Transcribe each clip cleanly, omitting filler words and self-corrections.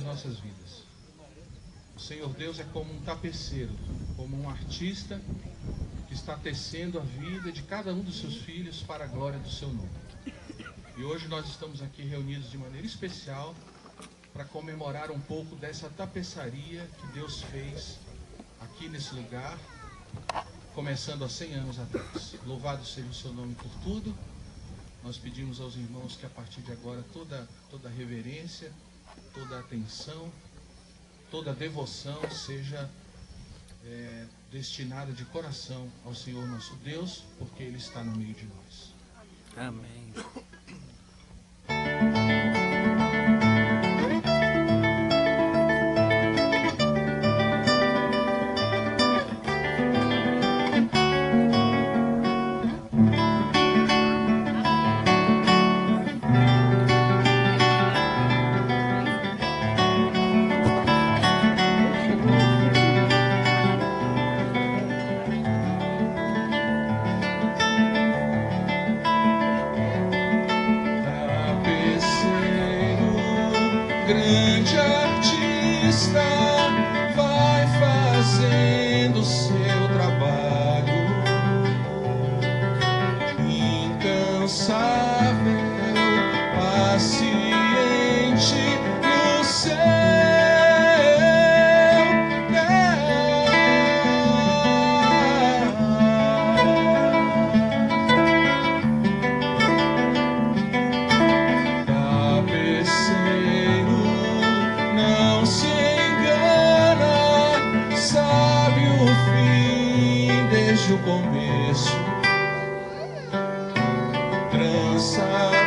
Nossas vidas. O Senhor Deus é como um tapeceiro, como um artista que está tecendo a vida de cada um dos seus filhos para a glória do seu nome. E hoje nós estamos aqui reunidos de maneira especial para comemorar um pouco dessa tapeçaria que Deus fez aqui nesse lugar, começando há 100 anos atrás. Louvado seja o seu nome por tudo. Nós pedimos aos irmãos que a partir de agora toda reverência, toda atenção, toda devoção seja destinada de coração ao Senhor nosso Deus, porque Ele está no meio de nós. Amém. Grande artista vai fazendo seu trabalho, incansável, paciente no céu. O começo trança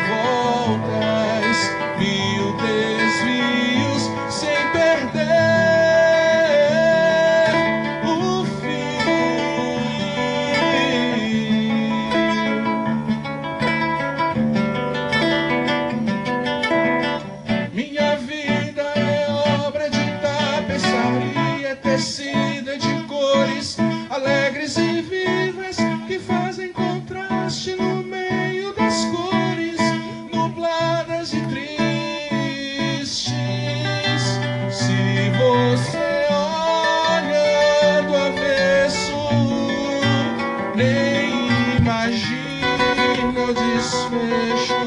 voltas, mil desvios sem perder o fim. Minha vida é obra de tapeçaria tecida de cores alegres e vivas que fazem contraste no meio das cores nubladas e tristes. Se você olha do avesso, nem imagina o desfecho.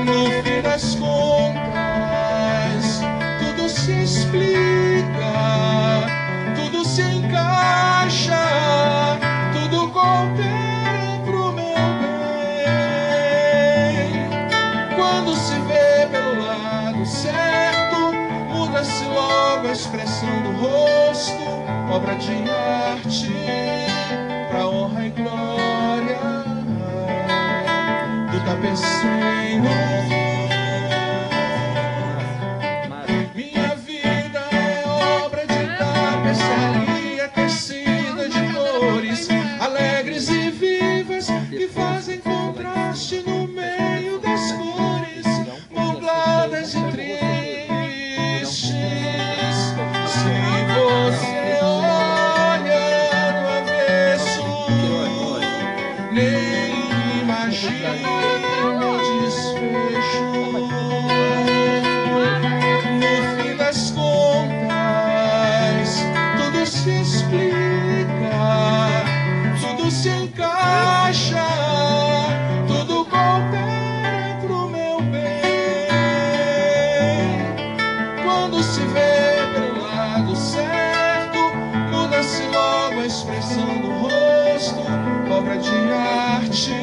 No fim das contas, tudo se explica, se encaixa, tudo coopera pro meu bem. Quando se vê pelo lado certo, muda-se logo a expressão do rosto, obra de arte, pra honra e glória do tapeceiro. Tecida de cores alegres e vivas que fazem contraste no meio das cores nubladas e tristes. Se você olha do avesso, nem imagina o desfecho. No fim das contas, tudo se explica, tudo se encaixa, tudo coopera pro meu bem. Quando se vê pelo lado certo, muda-se logo a expressão do rosto, obra de arte,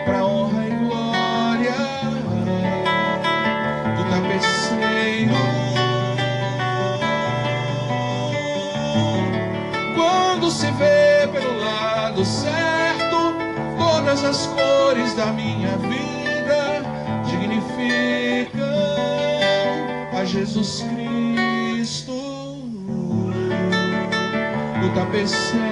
pra honra e glória do tapeceiro. Quando se vê pelo lado certo, todas as cores da minha vida dignificam a Jesus Cristo, o tapeceiro.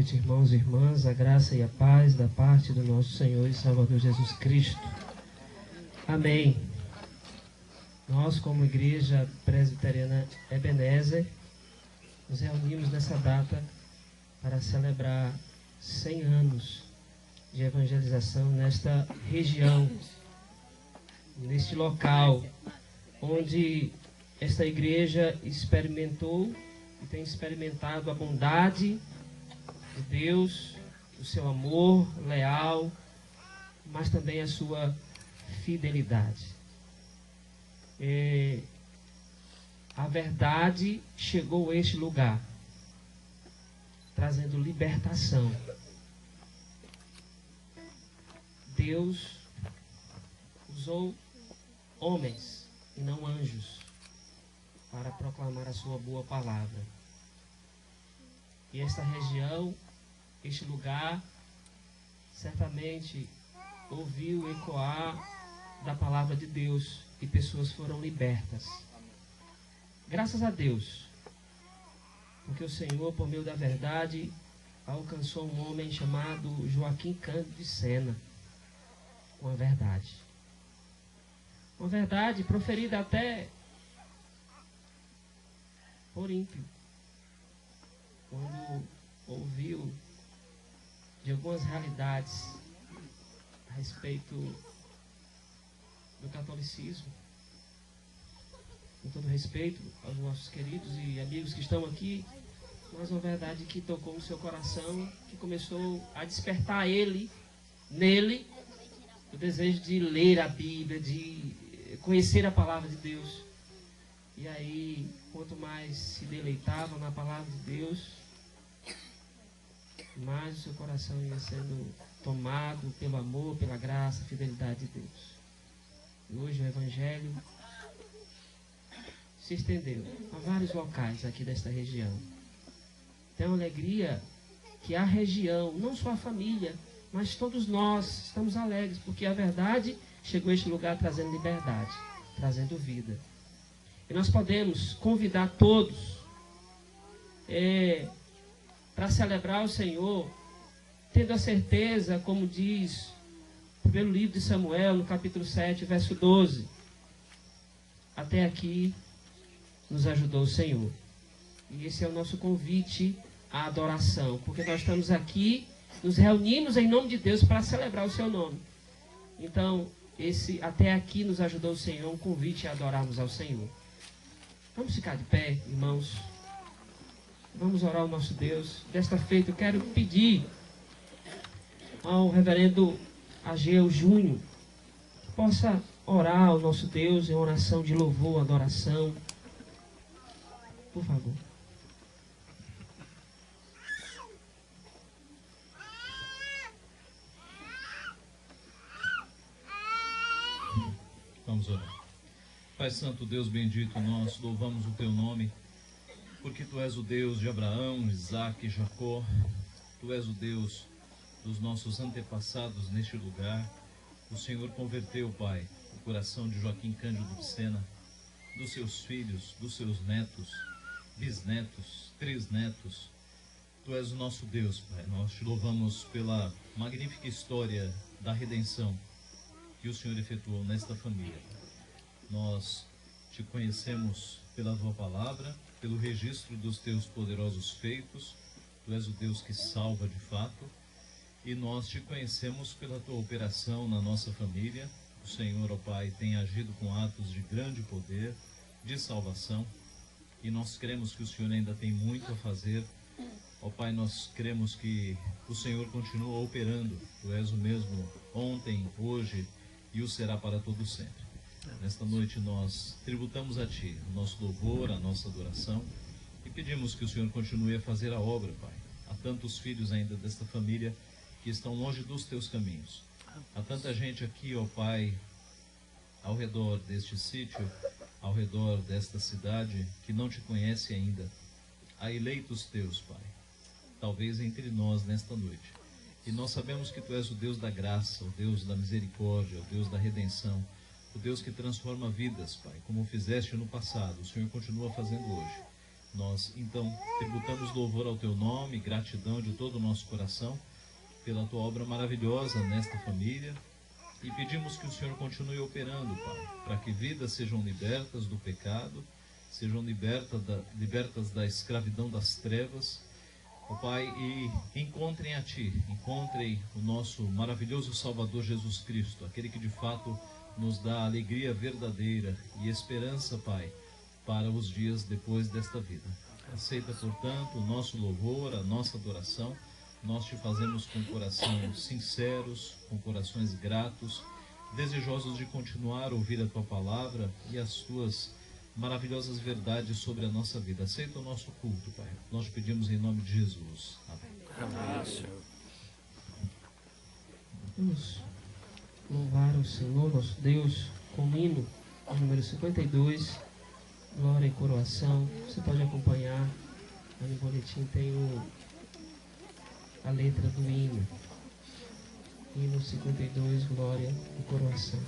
noite, irmãos e irmãs. A graça e a paz da parte do nosso Senhor e Salvador Jesus Cristo. Amém. Nós, como Igreja Presbiteriana Ebenezer, nos reunimos nessa data para celebrar 100 anos de evangelização nesta região, neste local, onde esta igreja experimentou e tem experimentado a bondade de Deus, o seu amor leal, mas também a sua fidelidade. A verdade chegou a este lugar, trazendo libertação. Deus usou homens e não anjos para proclamar a sua boa palavra. E esta região, este lugar, certamente ouviu ecoar da palavra de Deus e pessoas foram libertas. Graças a Deus, porque o Senhor, por meio da verdade, alcançou um homem chamado Joaquim Cândido de Sena. Uma verdade. Uma verdade proferida até por ímpio. Quando ouviu de algumas realidades a respeito do catolicismo, com todo respeito aos nossos queridos e amigos que estão aqui, mas uma verdade que tocou no seu coração, que começou a despertar nele, o desejo de ler a Bíblia, de conhecer a palavra de Deus. E aí, quanto mais se deleitava na palavra de Deus, mais o seu coração ia sendo tomado pelo amor, pela graça, fidelidade de Deus. E hoje o Evangelho se estendeu a vários locais aqui desta região. Tem uma alegria que a região, não só a família, mas todos nós estamos alegres, porque a verdade chegou a este lugar trazendo liberdade, trazendo vida. E nós podemos convidar todos para celebrar o Senhor, tendo a certeza, como diz pelo livro de Samuel, no capítulo 7, verso 12, até aqui nos ajudou o Senhor. E esse é o nosso convite à adoração, porque nós estamos aqui, nos reunimos em nome de Deus para celebrar o seu nome. Então, esse até aqui nos ajudou o Senhor, um convite a adorarmos ao Senhor. Vamos ficar de pé, irmãos. Vamos orar ao nosso Deus. Desta feita eu quero pedir ao reverendo Ageu Júnior que possa orar ao nosso Deus em oração de louvor, adoração. Por favor. Vamos orar. Pai Santo, Deus bendito, nós louvamos o Teu nome, porque Tu és o Deus de Abraão, Isaque e Jacó. Tu és o Deus dos nossos antepassados neste lugar. O Senhor converteu, Pai, o coração de Joaquim Cândido de Sena, dos seus filhos, dos seus netos, bisnetos, trisnetos. Tu és o nosso Deus, Pai. Nós Te louvamos pela magnífica história da redenção que o Senhor efetuou nesta família. Nós Te conhecemos pela Tua palavra, pelo registro dos Teus poderosos feitos. Tu és o Deus que salva de fato. E nós Te conhecemos pela Tua operação na nossa família. O Senhor, ó Pai, tem agido com atos de grande poder, de salvação. E nós cremos que o Senhor ainda tem muito a fazer. Ó Pai, nós cremos que o Senhor continua operando. Tu és o mesmo ontem, hoje e o será para todo sempre. Nesta noite nós tributamos a Ti o nosso louvor, a nossa adoração e pedimos que o Senhor continue a fazer a obra, Pai. Há tantos filhos ainda desta família que estão longe dos Teus caminhos. Há tanta gente aqui, ó Pai, ao redor deste sítio, ao redor desta cidade, que não Te conhece ainda. Há eleitos Teus, Pai, talvez entre nós nesta noite. E nós sabemos que Tu és o Deus da graça, o Deus da misericórdia, o Deus da redenção, o Deus que transforma vidas, Pai, como fizeste no passado, o Senhor continua fazendo hoje. Nós, então, tributamos louvor ao Teu nome, gratidão de todo o nosso coração pela Tua obra maravilhosa nesta família e pedimos que o Senhor continue operando, Pai, para que vidas sejam libertas do pecado, sejam libertas da escravidão das trevas, ó Pai, e encontrem a Ti, encontrem o nosso maravilhoso Salvador Jesus Cristo, aquele que de fato nos dá alegria verdadeira e esperança, Pai, para os dias depois desta vida. Aceita, portanto, o nosso louvor, a nossa adoração. Nós Te fazemos com corações sinceros, com corações gratos, desejosos de continuar a ouvir a Tua palavra e as Tuas maravilhosas verdades sobre a nossa vida. Aceita o nosso culto, Pai. Nós pedimos em nome de Jesus. Amém. Amém. Vamos louvar o Senhor, nosso Deus, com o hino número 52, Glória e Coroação. Você pode acompanhar, aí no boletim tem a letra do hino. Hino 52, Glória e Coroação.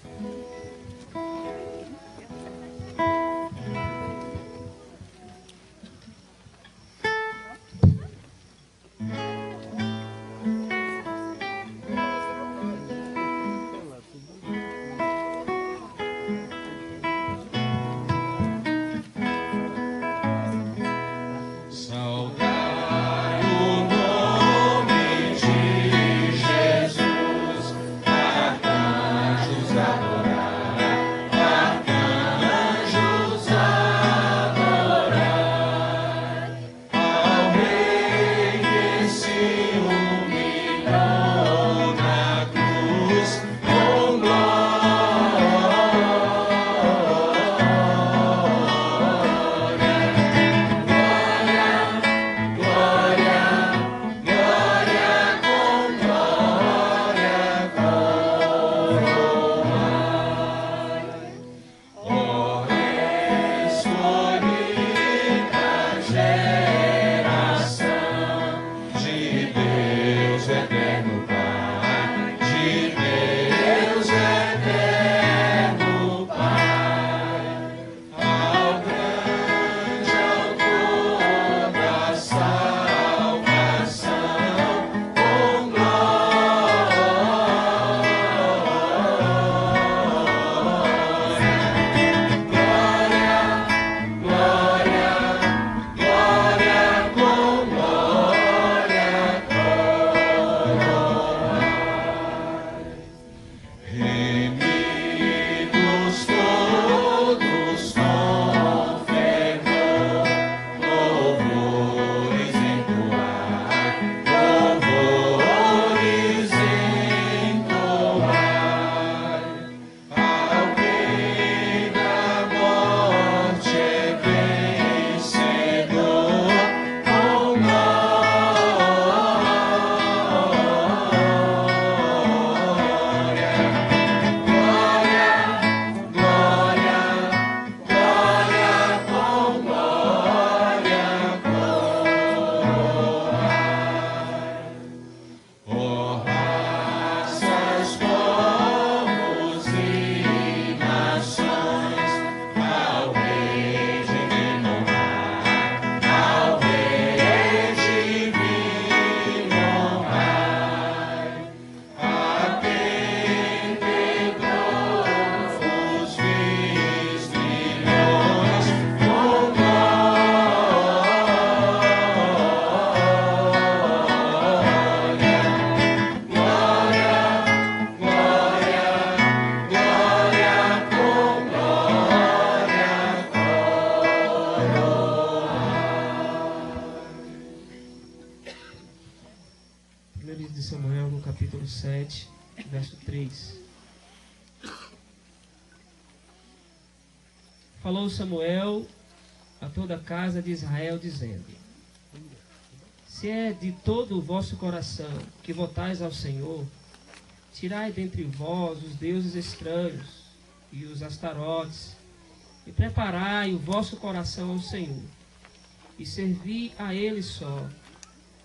capítulo 7, verso 3. Falou Samuel a toda a casa de Israel, dizendo: se é de todo o vosso coração que votais ao Senhor, tirai dentre vós os deuses estranhos e os astarotes, e preparai o vosso coração ao Senhor, e servi a Ele só,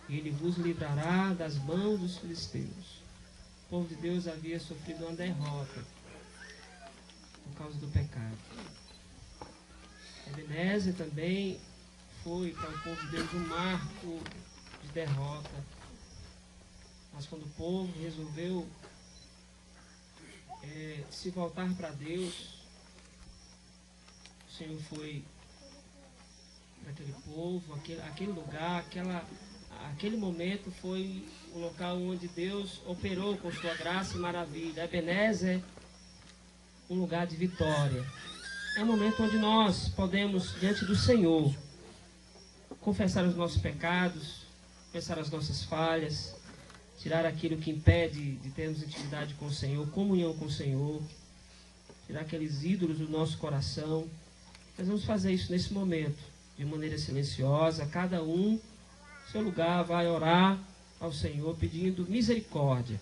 e Ele vos livrará das mãos dos filisteus. O povo de Deus havia sofrido uma derrota por causa do pecado. Ebenezer também foi para o povo de Deus um marco de derrota. Mas quando o povo resolveu se voltar para Deus, o Senhor foi para aquele povo, aquele lugar, aquele momento foi o local onde Deus operou com sua graça e maravilha. Ebenezer, um lugar de vitória. É um momento onde nós podemos, diante do Senhor, confessar os nossos pecados, confessar as nossas falhas, tirar aquilo que impede de termos intimidade com o Senhor, comunhão com o Senhor, tirar aqueles ídolos do nosso coração. Nós vamos fazer isso nesse momento, de maneira silenciosa. Cada um, no seu lugar, vai orar ao Senhor, pedindo misericórdia,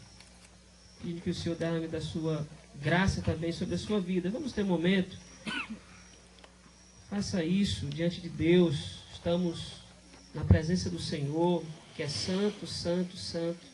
pedindo que o Senhor derrame da sua graça também sobre a sua vida. Vamos ter um momento. Faça isso diante de Deus. Estamos na presença do Senhor, que é santo, santo, santo.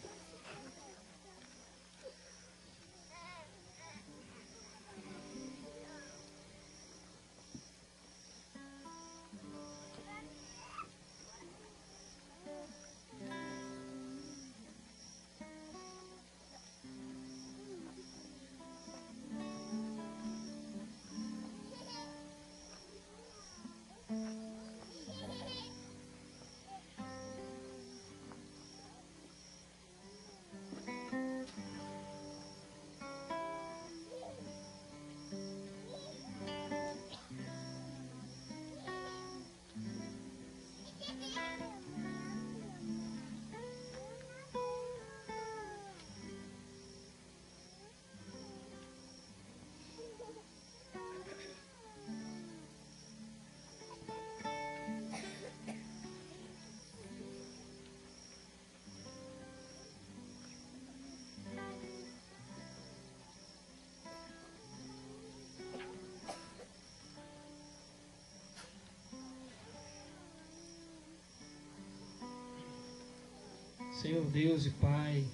Senhor Deus e Pai,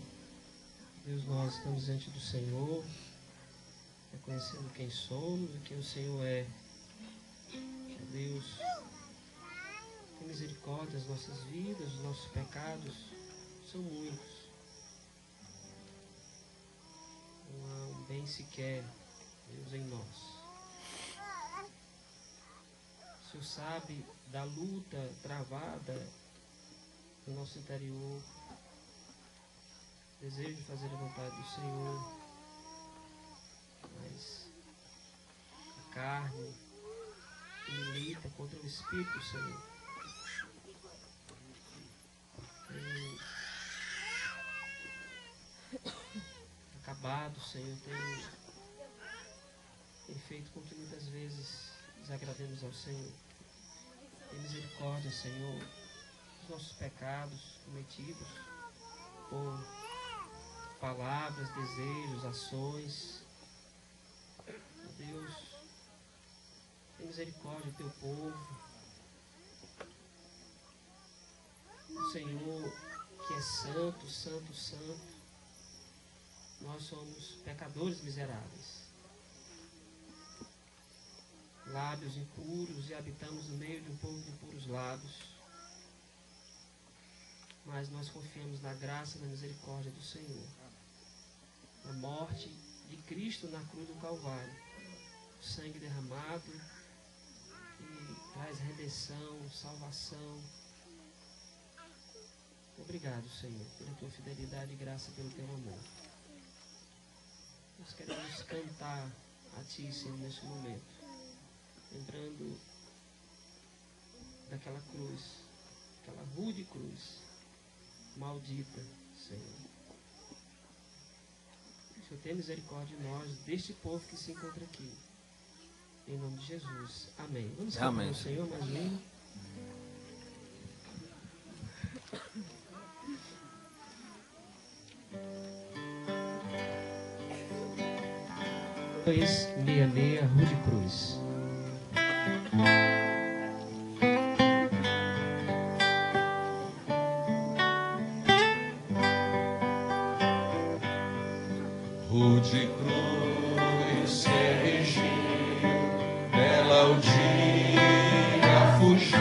Deus, nós estamos diante do Senhor, reconhecendo quem somos e quem o Senhor é. Deus, tem misericórdia das nossas vidas, os nossos pecados são muitos. Não há um bem sequer, Deus, em nós. O Senhor sabe da luta travada no nosso interior. Desejo de fazer a vontade do Senhor, mas a carne milita contra o Espírito do Senhor. Tem acabado, Senhor, tem feito com que muitas vezes desagrademos ao Senhor. Tem misericórdia, Senhor, dos nossos pecados cometidos por palavras, desejos, ações. Deus, tem misericórdia do teu povo. O Senhor, que é santo, santo, santo. Nós somos pecadores miseráveis. Lábios impuros e habitamos no meio de um povo de impuros lábios. Mas nós confiamos na graça e na misericórdia do Senhor. Na morte de Cristo na cruz do Calvário. O sangue derramado que traz redenção, salvação. Obrigado, Senhor, pela tua fidelidade e graça, pelo teu amor. Nós queremos cantar a Ti, Senhor, neste momento. Lembrando daquela cruz, aquela rude cruz, maldita, Senhor. Que Senhor tenha misericórdia de nós, deste povo que se encontra aqui. Em nome de Jesus. Amém. Vamos cantar ao Senhor mais um. Dois, meia, rude cruz. Rude cruz se erigiu, dela o dia fugiu,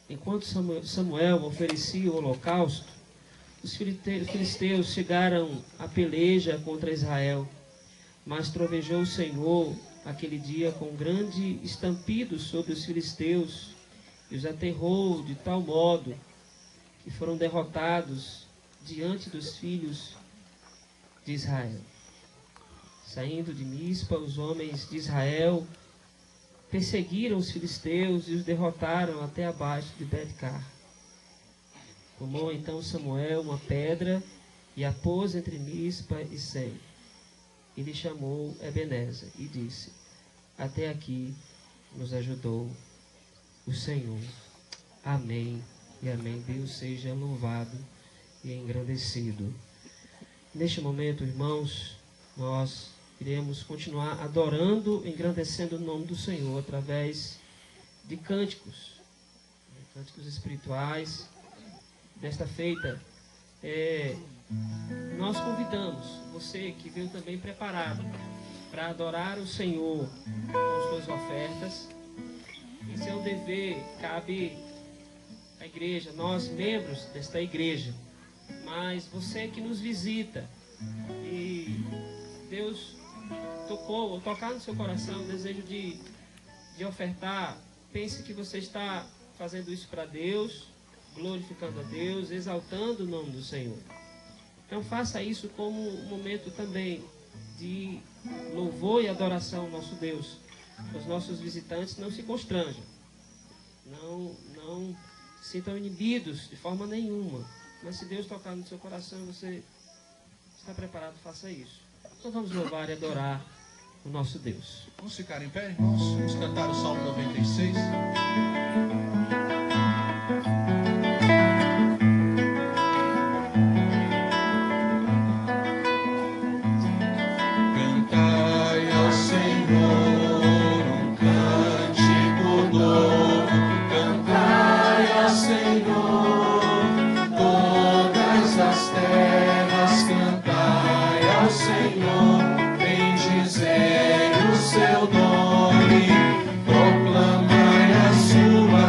Enquanto Samuel oferecia o holocausto, os filisteus chegaram à peleja contra Israel, mas trovejou o Senhor aquele dia com grande estampido sobre os filisteus e os aterrou de tal modo que foram derrotados diante dos filhos de Israel. Saindo de Mispa, os homens de Israel perseguiram os filisteus e os derrotaram até abaixo de Bet-car. Tomou então Samuel uma pedra e a pôs entre Mispa e Sem. E lhe chamou Ebenezer e disse: até aqui nos ajudou o Senhor. Amém e amém. Deus seja louvado e engrandecido. Neste momento, irmãos, nós iremos continuar adorando, engrandecendo o nome do Senhor através de cânticos espirituais. Desta feita, nós convidamos você que veio também preparado para adorar o Senhor com suas ofertas. Esse é um dever, cabe à igreja, nós membros desta igreja, mas você que nos visita e Deus tocou ou tocar no seu coração o desejo de ofertar, pense que você está fazendo isso para Deus, glorificando a Deus, exaltando o nome do Senhor. Então faça isso como um momento também de louvor e adoração ao nosso Deus. Os nossos visitantes não se constranjam, não se sintam inibidos de forma nenhuma, mas se Deus tocar no seu coração, você está preparado, faça isso. Então vamos louvar e adorar o nosso Deus. Vamos ficar em pé, irmãos? Vamos cantar o Salmo 96. Cantai ao Senhor um cântico novo, cantai ao Senhor todas as terras, cantai ao Senhor, bendizer o seu nome, proclamai a sua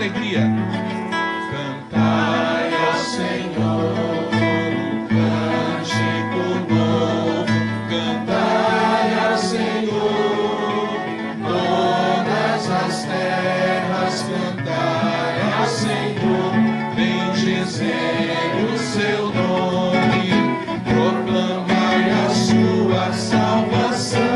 alegria. Cantai ao Senhor um cântico novo, cantai ao Senhor todas as terras, cantai ao Senhor, bendizei o seu nome, proclamai a sua salvação.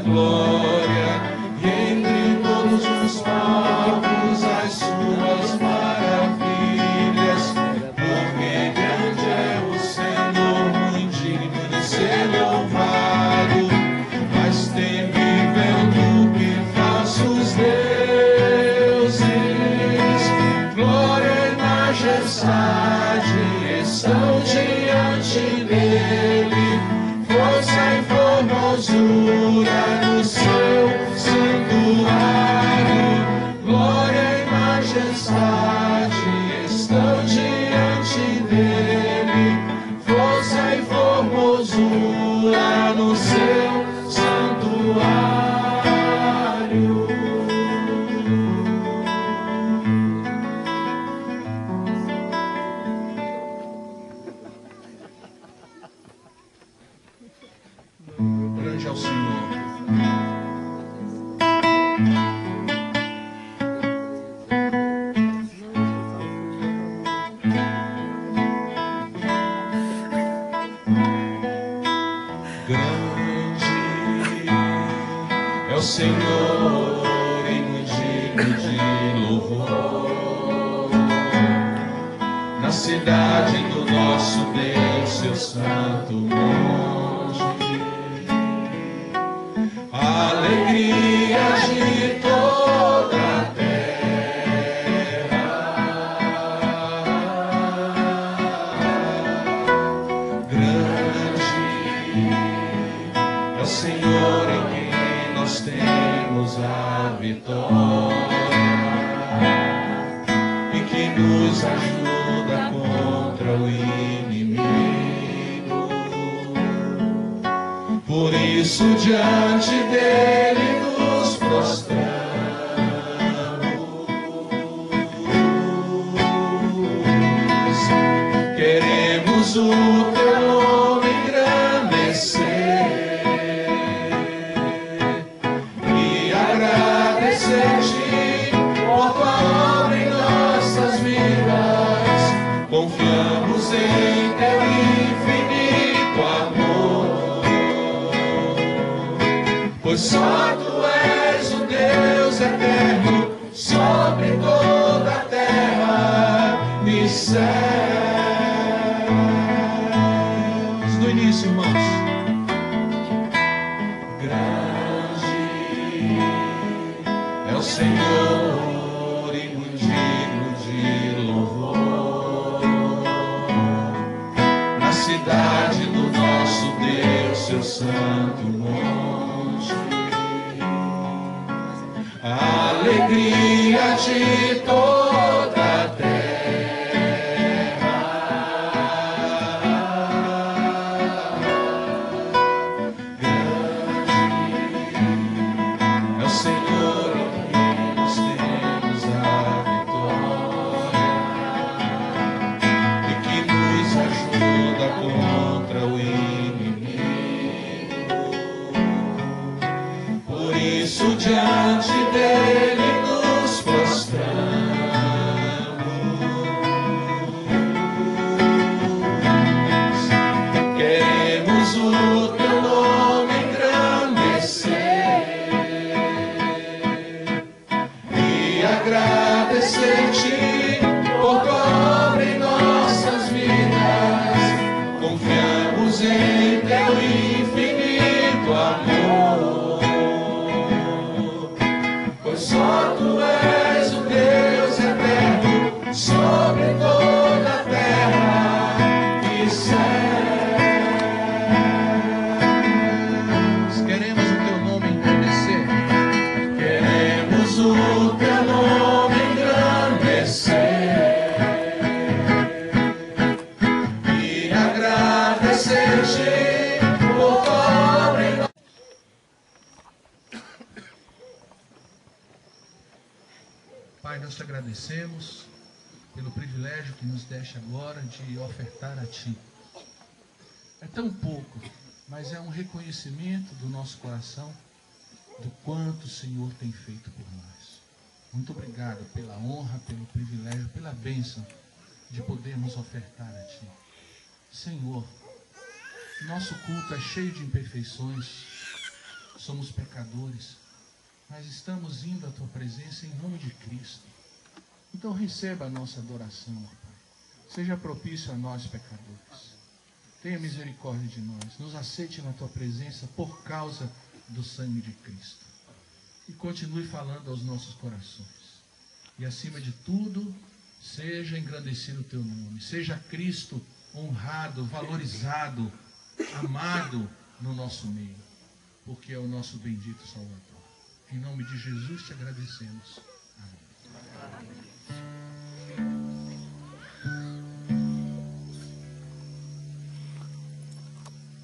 Glória, e entre todos os povos as suas maravilhas, porque grande é o Senhor, muito digno de ser louvado, mais temível do que falsos deuses. Glória e majestade estão diante dele, força e formosura no seu santuário. Glória e majestade estão diante dele, força e formosura no seu santuário. Grande é o Senhor. Grande é o Senhor e muito digno de louvor. Na cidade do nosso Deus, seu santo monte, alegria de toda a terra. Grande é o Senhor em quem nós temos a vitória e que nos ajuda contra o inimigo. Por isso diante dele nos prostramos. Queremos o teu nome engrandecer e agradecer-te por tua obra em nossas vidas. Confiamos em teu infinito amor, pois só tu és o Deus eterno sobre toda a terra e céus. Do início, irmãos. Grande é o Senhor e muito digno de louvor. Na cidade do nosso Deus, seu santo monte, a alegria de toda a terra. Grande é o Senhor em quem nós temos a vitória e que nos ajuda contra o inimigo. Por isso diante dele nos prostramos. Queremos o teu nome engrandecer e agradecer-te por tua obra em nossas vidas. Confiamos em teu infinito amor, pois só tu és o Deus eterno sobre toda a terra e céus. Queremos o teu nome engrandecer. Queremos o teu nome engrandecer e agradecer-te por tua nós te agradecemos pelo privilégio que nos deste agora de ofertar a Ti. É tão pouco, mas é um reconhecimento do nosso coração do quanto o Senhor tem feito por nós. Muito obrigado pela honra, pelo privilégio, pela bênção de podermos ofertar a Ti. Senhor, nosso culto é cheio de imperfeições, somos pecadores, mas estamos indo à Tua presença em nome de Cristo. Então receba a nossa adoração, ó Pai. Seja propício a nós, pecadores. Tenha misericórdia de nós. Nos aceite na Tua presença por causa do sangue de Cristo. E continue falando aos nossos corações. E acima de tudo, seja engrandecido o Teu nome. Seja Cristo honrado, valorizado, amado no nosso meio. Porque é o nosso bendito Salvador. Em nome de Jesus te agradecemos. Amém.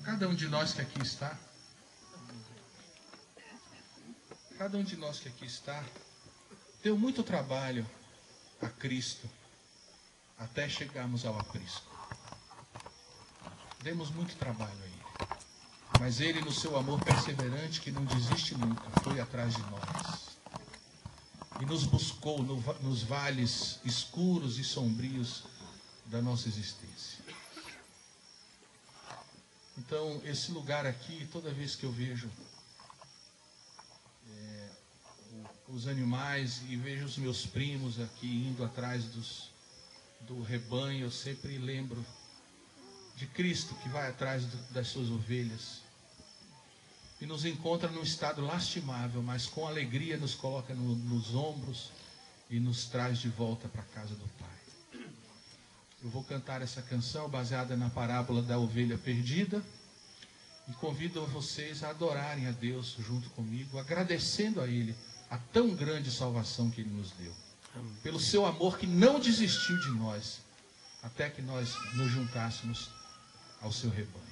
Cada um de nós que aqui está, deu muito trabalho a Cristo até chegarmos ao aprisco. Demos muito trabalho a Ele, mas Ele, no seu amor perseverante, que não desiste nunca, foi atrás de nós e nos buscou nos vales escuros e sombrios da nossa existência. Então, esse lugar aqui, toda vez que eu vejo os animais e vejo os meus primos aqui indo atrás do rebanho, eu sempre lembro de Cristo que vai atrás das suas ovelhas e nos encontra num estado lastimável, mas com alegria nos coloca nos ombros e nos traz de volta para a casa do Pai. Eu vou cantar essa canção baseada na parábola da ovelha perdida e convido vocês a adorarem a Deus junto comigo, agradecendo a Ele a tão grande salvação que Ele nos deu, pelo seu amor que não desistiu de nós, até que nós nos juntássemos ao seu rebanho.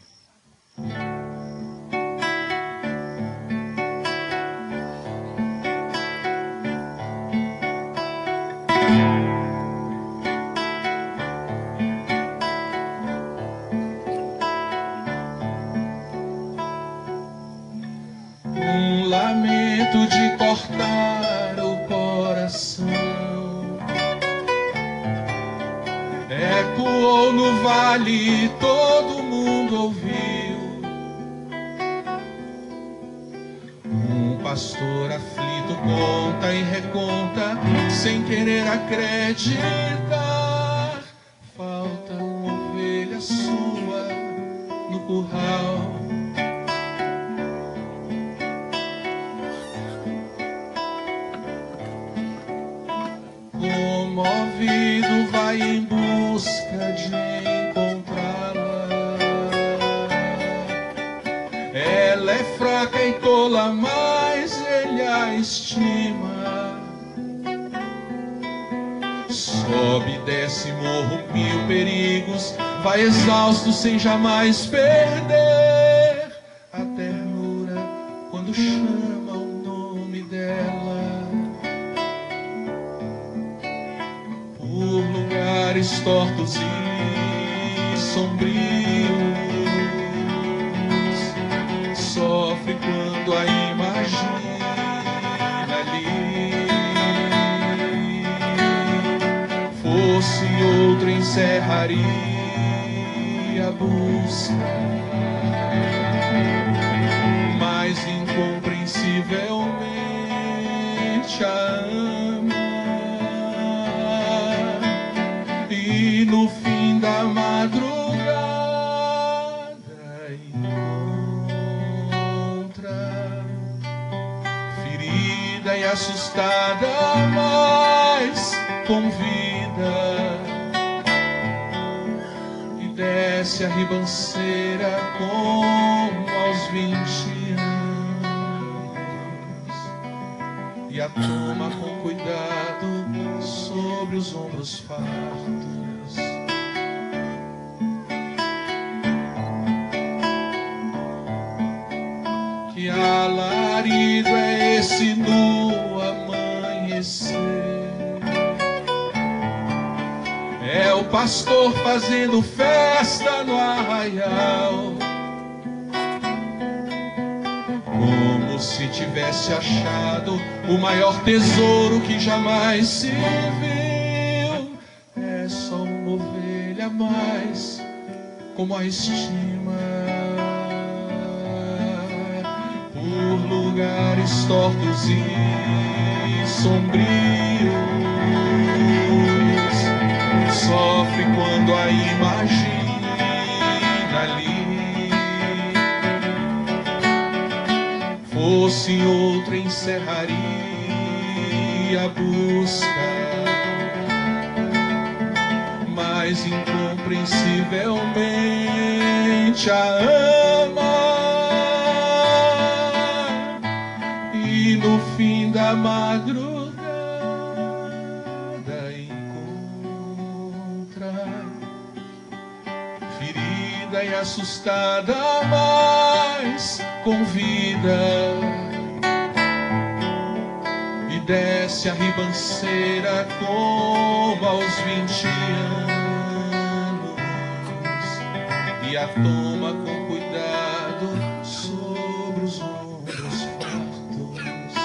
Lamento de cortar o coração ecoou no vale, todo mundo ouviu. Um pastor aflito conta e reconta, sem querer acreditar. Falta uma ovelha sua no curral. Comovido vai em busca de encontrá-la. Ela é fraca e tola, mas ele a estima. Sobe e desce morro, mil perigos, vai exausto sem jamais perder a ternura quando chama o nome dela. Por lugares tortos e sombrios, sofre quando a imagina ali. Fosse outro, encerraria a busca, mas incompreensivelmente a ama. E no fim da madrugada encontra, ferida e assustada, mas com vida, e desce a ribanceira como aos 20 anos e a toma com cuidado sobre os ombros fartos. Que alarido é esse no amanhecer? pastor fazendo festa no arraial, como se tivesse achado o maior tesouro que jamais se viu. É só uma ovelha a mais, como a estima, por lugares tortos e sombrios, sofre quando a imagina ali. Fosse outra, encerraria a busca, mas incompreensivelmente a ama, e no fim da madrugada encontra, ferida e assustada, mas com vida, e desce a ribanceira como aos 20 anos, e a toma com cuidado sobre os ombros fartos.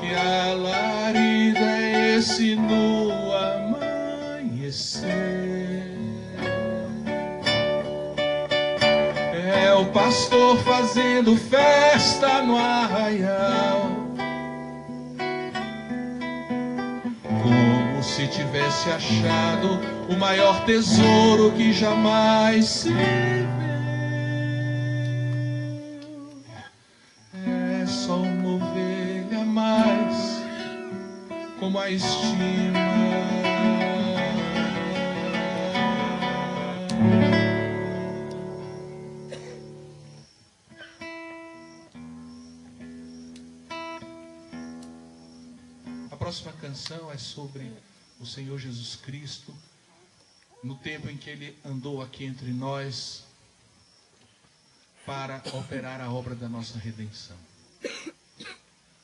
Que alarido é esse no amanhecer? É o pastor fazendo festa no arraial, como se tivesse achado o maior tesouro que jamais se viu. É só uma ovelha a mais, como a estima, A próxima canção é sobre o Senhor Jesus Cristo, no tempo em que Ele andou aqui entre nós para operar a obra da nossa redenção.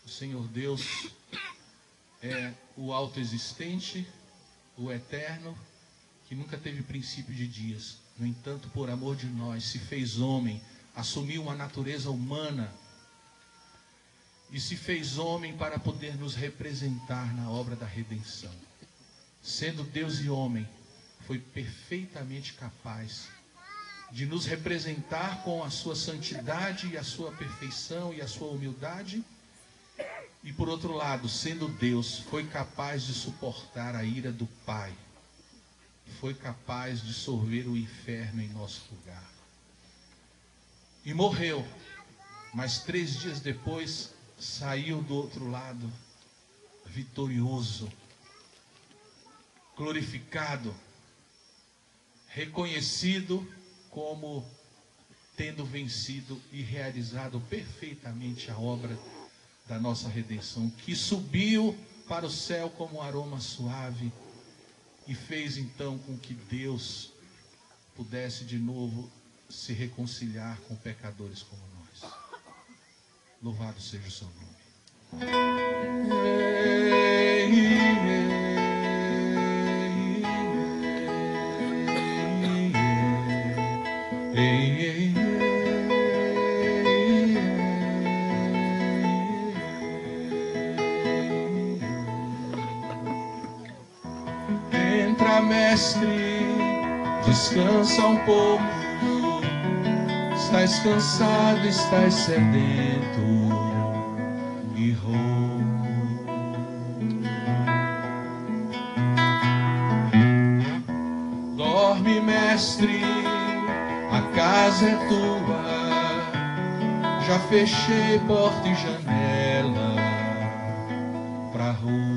O Senhor Deus é o autoexistente, o eterno, que nunca teve princípio de dias. No entanto, por amor de nós, se fez homem, assumiu uma natureza humana e se fez homem para poder nos representar na obra da redenção. Sendo Deus e homem, foi perfeitamente capaz de nos representar com a sua santidade e a sua perfeição e a sua humildade. E por outro lado, sendo Deus, foi capaz de suportar a ira do Pai. Foi capaz de sorver o inferno em nosso lugar. E morreu, mas 3 dias depois saiu do outro lado, vitorioso, glorificado, reconhecido como tendo vencido e realizado perfeitamente a obra da nossa redenção, que subiu para o céu como um aroma suave e fez então com que Deus pudesse de novo se reconciliar com pecadores como nós. Louvado seja o seu nome. Entra, mestre, descansa um pouco. Estás cansado, estás sedento e rouco. Dorme, mestre, a casa é tua. Já fechei porta e janela pra rua.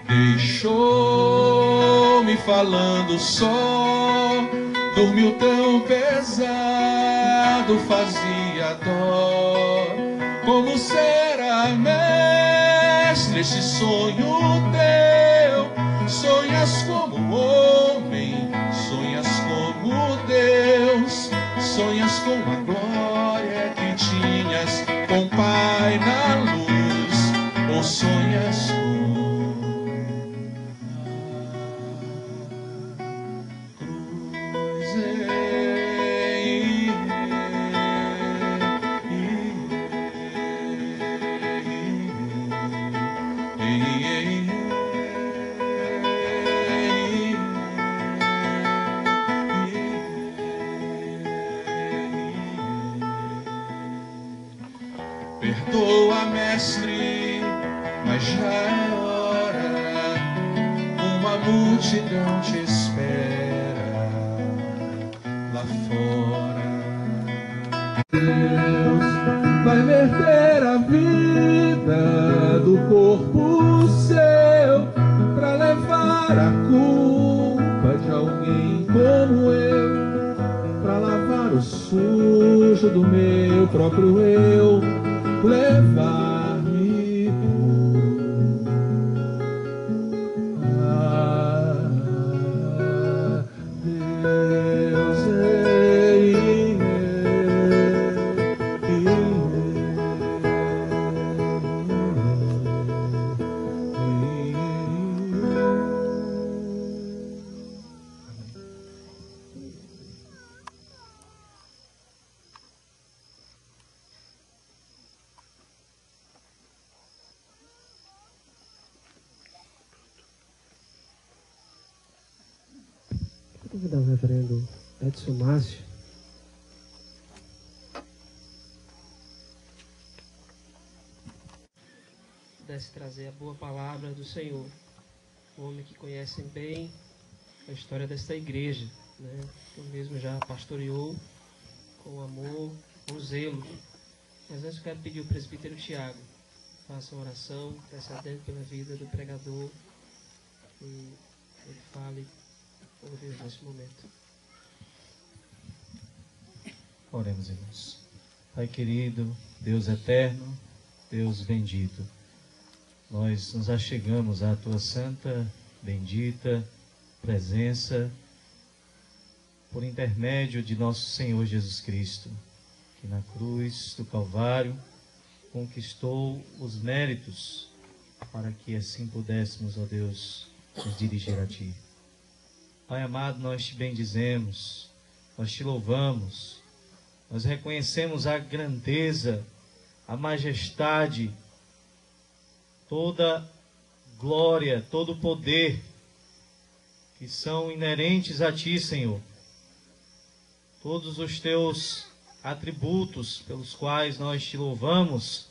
Deixou-me falando só, dormiu tão pesado, fazia dó. Como será, mestre, esse sonho teu? Sonhas como homem, sonhas como Deus, sonhas com a glória Pai, na luz, ou sonhas com cruz? Perdoa, mestre, mas já é hora. Uma multidão te espera lá fora. Deus vai verter a vida do corpo seu pra levar a culpa de alguém como eu, pra lavar o sujo do meu próprio eu, levar-me puro. Deus Vou convidar o reverendo Edson Márcio. Pudesse trazer a boa palavra do Senhor. Um homem que conhece bem a história desta igreja, né? Que mesmo já pastoreou com amor, com zelo. Mas antes eu quero pedir ao presbítero Tiago, faça uma oração, intercedendo pela vida do pregador, e ele fale por Deus nesse momento. Oremos, irmãos. Pai querido, Deus eterno, Deus bendito, nós nos achegamos à Tua santa, bendita presença por intermédio de nosso Senhor Jesus Cristo, que na cruz do Calvário conquistou os méritos para que assim pudéssemos, ó Deus, nos dirigir a Ti. Pai amado, nós Te bendizemos, nós Te louvamos, nós reconhecemos a grandeza, a majestade, toda glória, todo poder que são inerentes a Ti, Senhor. Todos os Teus atributos pelos quais nós Te louvamos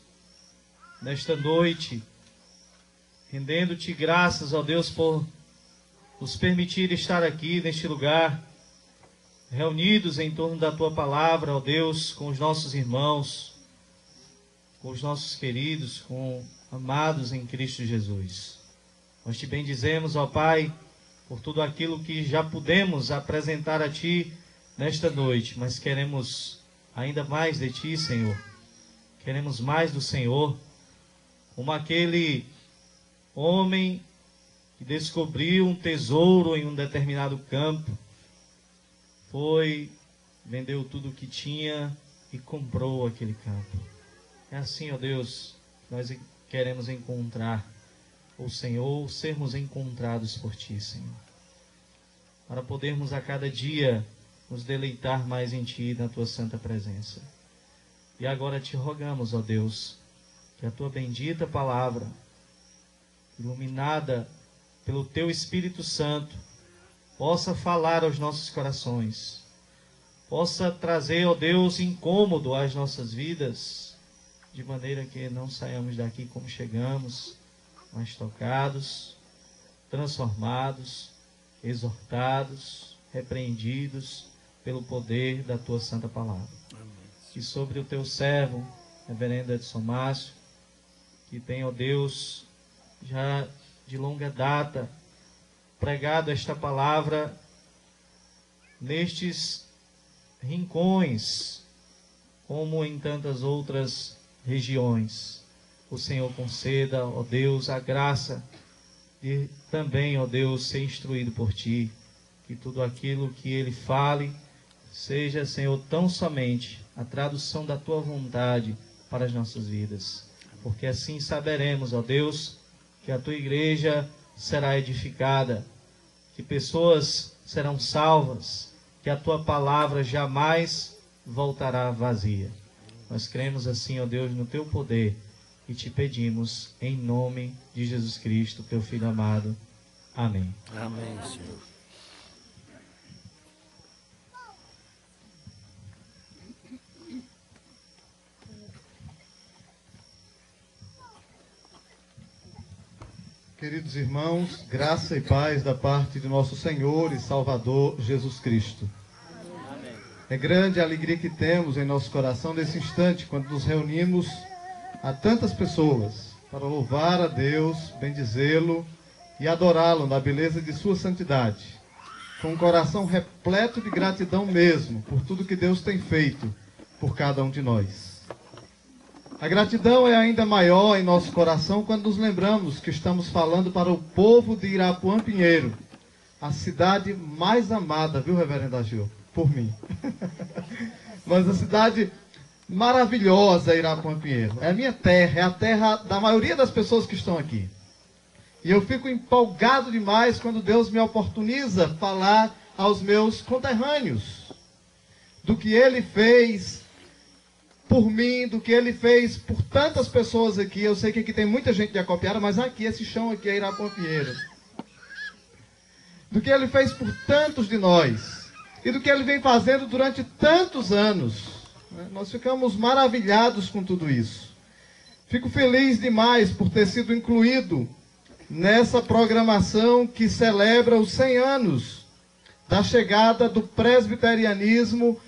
nesta noite, rendendo-Te graças, ó Deus, por nos permitir estar aqui neste lugar, reunidos em torno da Tua palavra, ó Deus, com os nossos irmãos, com os nossos queridos, com amados em Cristo Jesus. Nós Te bendizemos, ó Pai, por tudo aquilo que já pudemos apresentar a Ti nesta noite, mas queremos ainda mais de Ti, Senhor. Queremos mais do Senhor, como aquele homem que descobriu um tesouro em um determinado campo, vendeu tudo o que tinha e comprou aquele campo. É assim, ó Deus, que nós queremos encontrar o Senhor, sermos encontrados por Ti, Senhor, para podermos a cada dia nos deleitar mais em Ti, na Tua santa presença. E agora Te rogamos, ó Deus, que a Tua bendita palavra, iluminada pelo Teu Espírito Santo, possa falar aos nossos corações, possa trazer, ó Deus, incômodo às nossas vidas, de maneira que não saiamos daqui como chegamos, mas tocados, transformados, exortados, repreendidos pelo poder da Tua santa palavra. Amém. E sobre o Teu servo, reverendo Edson Márcio, que tem, ó Deus, já de longa data, pregado esta palavra nestes rincões, como em tantas outras regiões. O Senhor conceda, ó Deus, a graça de também, ó Deus, ser instruído por Ti, que tudo aquilo que ele fale seja, Senhor, tão somente a tradução da Tua vontade para as nossas vidas. Porque assim saberemos, ó Deus, que a tua igreja será edificada, que pessoas serão salvas, que a tua palavra jamais voltará vazia. Nós cremos assim, ó Deus, no teu poder e te pedimos em nome de Jesus Cristo, teu Filho amado. Amém. Amém, Senhor. Queridos irmãos, graça e paz da parte de nosso Senhor e Salvador Jesus Cristo. É grande a alegria que temos em nosso coração nesse instante, quando nos reunimos a tantas pessoas para louvar a Deus, bendizê-lo e adorá-lo na beleza de sua santidade, com um coração repleto de gratidão mesmo por tudo que Deus tem feito por cada um de nós. A gratidão é ainda maior em nosso coração quando nos lembramos que estamos falando para o povo de Irapuã Pinheiro, a cidade mais amada, viu, reverendo Agil? Por mim. Mas a cidade maravilhosa, Irapuã Pinheiro. É a minha terra, é a terra da maioria das pessoas que estão aqui. E eu fico empolgado demais quando Deus me oportuniza falar aos meus conterrâneos do que Ele fez por mim, do que Ele fez por tantas pessoas aqui. Eu sei que aqui tem muita gente de Acopiara, mas aqui, esse chão aqui é Irapuã Pinheiro. Do que Ele fez por tantos de nós. E do que Ele vem fazendo durante tantos anos. Nós ficamos maravilhados com tudo isso. Fico feliz demais por ter sido incluído nessa programação que celebra os 100 anos da chegada do presbiterianismo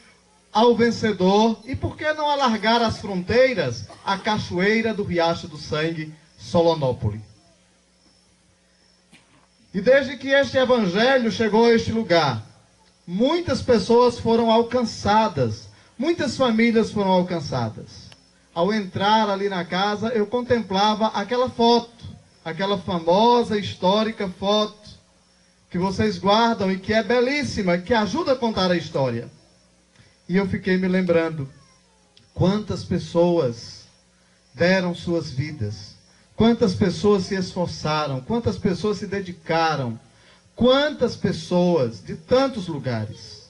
ao vencedor, e por que não alargar as fronteiras à cachoeira do Riacho do Sangue, Solonópole. E desde que este evangelho chegou a este lugar, muitas pessoas foram alcançadas, muitas famílias foram alcançadas. Ao entrar ali na casa, eu contemplava aquela foto, aquela famosa, histórica foto que vocês guardam e que é belíssima, que ajuda a contar a história. E eu fiquei me lembrando quantas pessoas deram suas vidas, quantas pessoas se esforçaram, quantas pessoas se dedicaram, quantas pessoas de tantos lugares.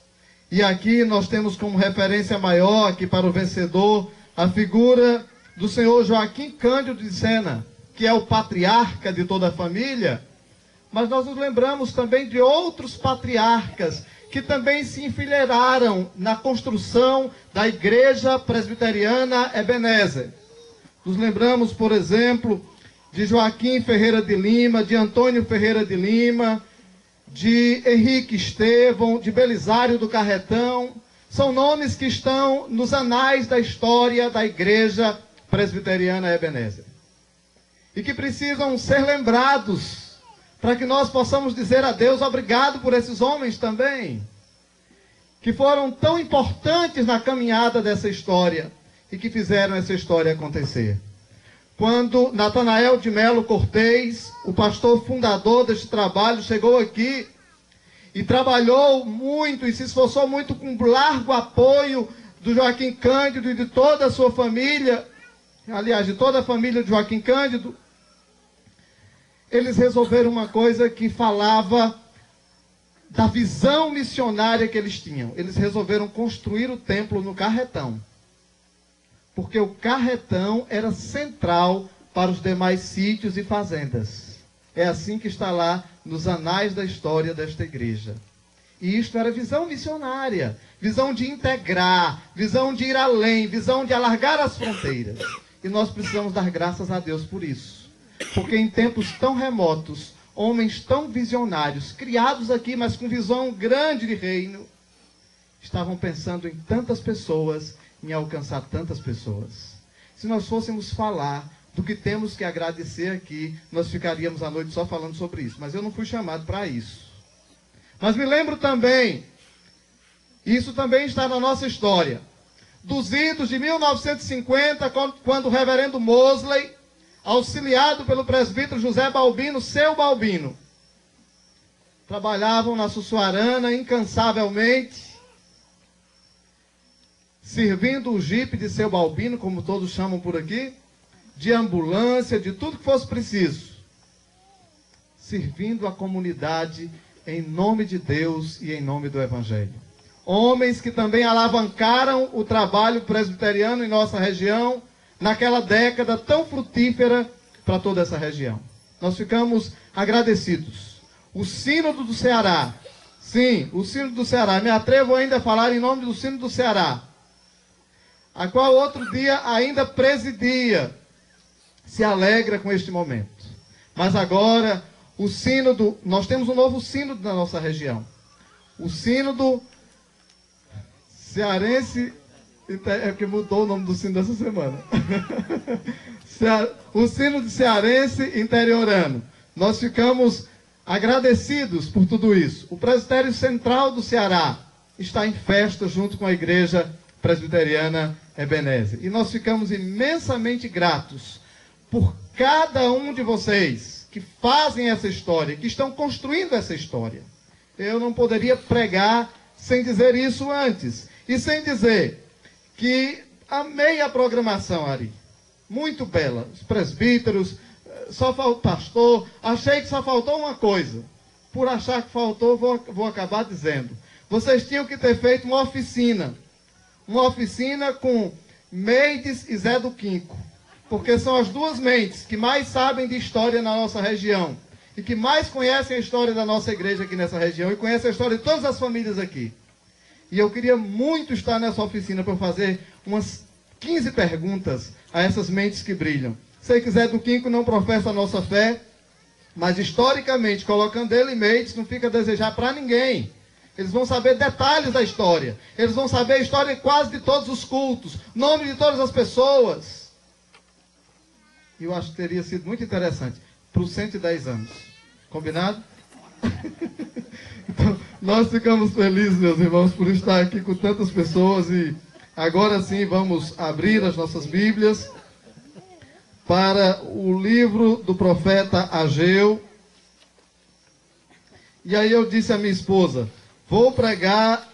E aqui nós temos como referência maior aqui para o vencedor a figura do senhor Joaquim Cândido de Sena, que é o patriarca de toda a família, mas nós nos lembramos também de outros patriarcas que também se enfileiraram na construção da Igreja Presbiteriana Ebenezer. Nos lembramos, por exemplo, de Joaquim Ferreira de Lima, de Antônio Ferreira de Lima, de Henrique Estevão, de Belisário do Carretão. São nomes que estão nos anais da história da Igreja Presbiteriana Ebenezer. E que precisam ser lembrados para que nós possamos dizer a Deus obrigado por esses homens também, que foram tão importantes na caminhada dessa história e que fizeram essa história acontecer. Quando Natanael de Melo Cortez, o pastor fundador deste trabalho, chegou aqui e trabalhou muito e se esforçou muito com largo apoio do Joaquim Cândido e de toda a sua família, aliás, de toda a família de Joaquim Cândido, eles resolveram uma coisa que falava da visão missionária que eles tinham. Eles resolveram construir o templo no Carretão, porque o Carretão era central para os demais sítios e fazendas. É assim que está lá nos anais da história desta igreja. E isto era visão missionária, visão de integrar, visão de ir além, visão de alargar as fronteiras. E nós precisamos dar graças a Deus por isso. Porque em tempos tão remotos, homens tão visionários, criados aqui, mas com visão grande de reino, estavam pensando em tantas pessoas, em alcançar tantas pessoas. Se nós fôssemos falar do que temos que agradecer aqui, nós ficaríamos a noite só falando sobre isso. Mas eu não fui chamado para isso. Mas me lembro também, isso também está na nossa história, dos idos de 1950, quando o reverendo Mosley, auxiliado pelo presbítero José Balbino, seu Balbino, trabalhavam na Sussuarana incansavelmente, servindo o jipe de seu Balbino, como todos chamam por aqui, de ambulância, de tudo que fosse preciso, servindo a comunidade em nome de Deus e em nome do Evangelho. Homens que também alavancaram o trabalho presbiteriano em nossa região, naquela década tão frutífera para toda essa região. Nós ficamos agradecidos. O Sínodo do Ceará, sim, o Sínodo do Ceará, me atrevo ainda a falar em nome do Sínodo do Ceará, a qual outro dia ainda presidia, se alegra com este momento. Mas agora, o Sínodo, nós temos um novo Sínodo na nossa região. O Sínodo Cearense, é que mudou o nome do Sínodo dessa semana. O Sínodo Cearense Interiorano. Nós ficamos agradecidos por tudo isso. O Presbitério Central do Ceará está em festa junto com a Igreja Presbiteriana Ebenezer. E nós ficamos imensamente gratos por cada um de vocês que fazem essa história, que estão construindo essa história. Eu não poderia pregar sem dizer isso antes. E sem dizer que amei a programação, Ari. Muito bela. Os presbíteros, só faltou pastor. Achei que só faltou uma coisa. Por achar que faltou, vou acabar dizendo. Vocês tinham que ter feito uma oficina. Uma oficina com Meides e Zé do Quinco. Porque são as duas mentes que mais sabem de história na nossa região. E que mais conhecem a história da nossa igreja aqui nessa região. E conhecem a história de todas as famílias aqui. E eu queria muito estar nessa oficina para fazer umas 15 perguntas a essas mentes que brilham. Se quiser do Quinco não professa a nossa fé, mas historicamente, colocando ele e Meides, não fica a desejar para ninguém. Eles vão saber detalhes da história. Eles vão saber a história quase de todos os cultos, nome de todas as pessoas. E eu acho que teria sido muito interessante para os 110 anos. Combinado? Então, nós ficamos felizes, meus irmãos, por estar aqui com tantas pessoas. E agora sim vamos abrir as nossas Bíblias para o livro do profeta Ageu. E aí eu disse à minha esposa, vou pregar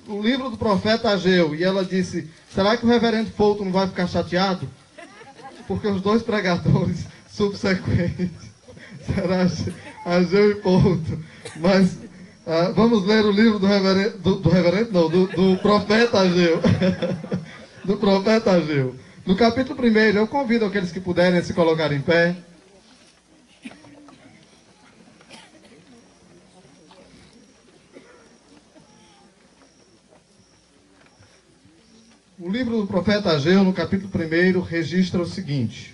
o livro do profeta Ageu. E ela disse, será que o reverendo Fulton não vai ficar chateado? Porque os dois pregadores subsequentes será Ageu e Fulton. Mas vamos ler o livro do profeta Ageu. Do profeta Ageu. No capítulo 1, eu convido aqueles que puderem a se colocar em pé. O livro do profeta Ageu, no capítulo 1, registra o seguinte.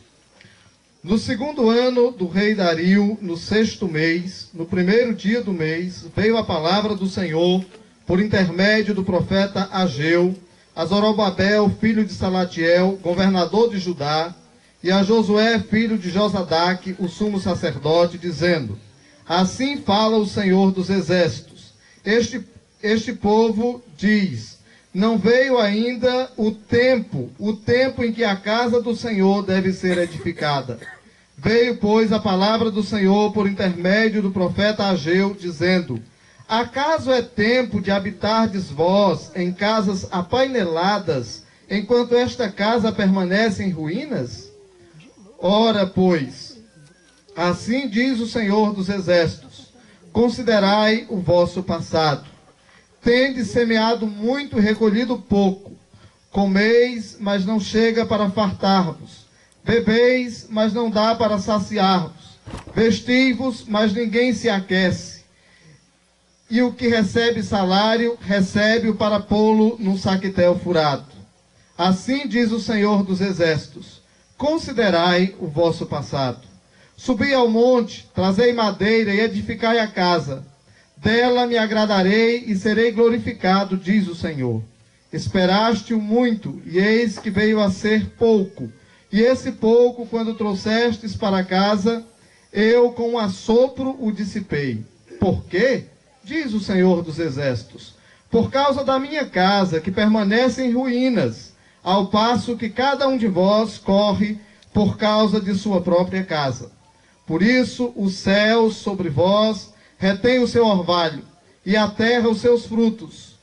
No 2º ano do rei Dario, no 6º mês, no 1º dia do mês, veio a palavra do Senhor, por intermédio do profeta Ageu, a Zorobabel, filho de Salatiel, governador de Judá, e a Josué, filho de Josadaque, o sumo sacerdote, dizendo, assim fala o Senhor dos exércitos. Este povo diz, não veio ainda o tempo em que a casa do Senhor deve ser edificada. Veio, pois, a palavra do Senhor por intermédio do profeta Ageu, dizendo, acaso é tempo de habitardes vós em casas apaineladas, enquanto esta casa permanece em ruínas? Ora, pois, assim diz o Senhor dos exércitos, considerai o vosso passado. Tendes semeado muito e recolhido pouco. Comeis, mas não chega para fartar-vos. Bebeis, mas não dá para saciar-vos. Vestivos, mas ninguém se aquece. E o que recebe salário, recebe-o para pô-lo num saquetel furado. Assim diz o Senhor dos exércitos. Considerai o vosso passado. Subi ao monte, trazei madeira e edificai a casa. Dela me agradarei e serei glorificado, diz o Senhor. Esperaste-o muito, e eis que veio a ser pouco. E esse pouco, quando trouxestes para casa, eu com um assopro o dissipei. Por quê? Diz o Senhor dos exércitos. Por causa da minha casa, que permanece em ruínas, ao passo que cada um de vós corre por causa de sua própria casa. Por isso, os céus sobre vós retém o seu orvalho, e a terra os seus frutos.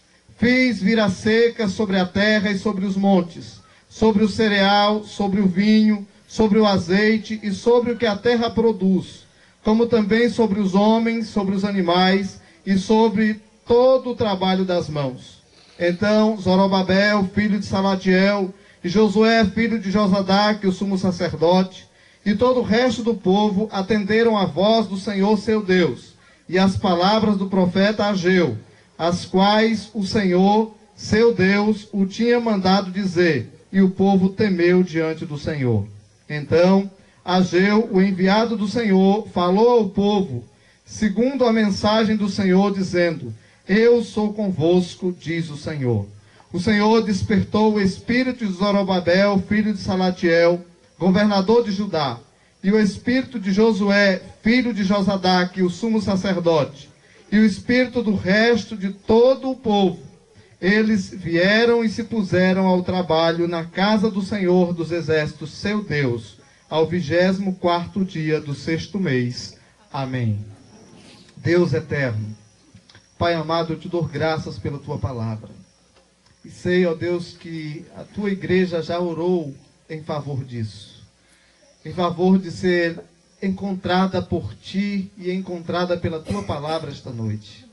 Fiz vir a seca sobre a terra e sobre os montes, sobre o cereal, sobre o vinho, sobre o azeite e sobre o que a terra produz, como também sobre os homens, sobre os animais e sobre todo o trabalho das mãos. Então Zorobabel, filho de Salatiel, e Josué, filho de Josadaque, o sumo sacerdote, e todo o resto do povo atenderam a voz do Senhor seu Deus, e as palavras do profeta Ageu, as quais o Senhor, seu Deus, o tinha mandado dizer, e o povo temeu diante do Senhor. Então Ageu, o enviado do Senhor, falou ao povo, segundo a mensagem do Senhor, dizendo: Eu sou convosco, diz o Senhor. O Senhor despertou o espírito de Zorobabel, filho de Salatiel, governador de Judá, e o espírito de Josué, filho de Josadaque, o sumo sacerdote, e o espírito do resto de todo o povo. Eles vieram e se puseram ao trabalho na casa do Senhor dos Exércitos, seu Deus, ao 24º dia do 6º mês. Amém. Deus eterno, Pai amado, eu te dou graças pela tua palavra. E sei, ó Deus, que a tua igreja já orou em favor disso. Em favor de ser encontrada por ti e encontrada pela tua palavra esta noite.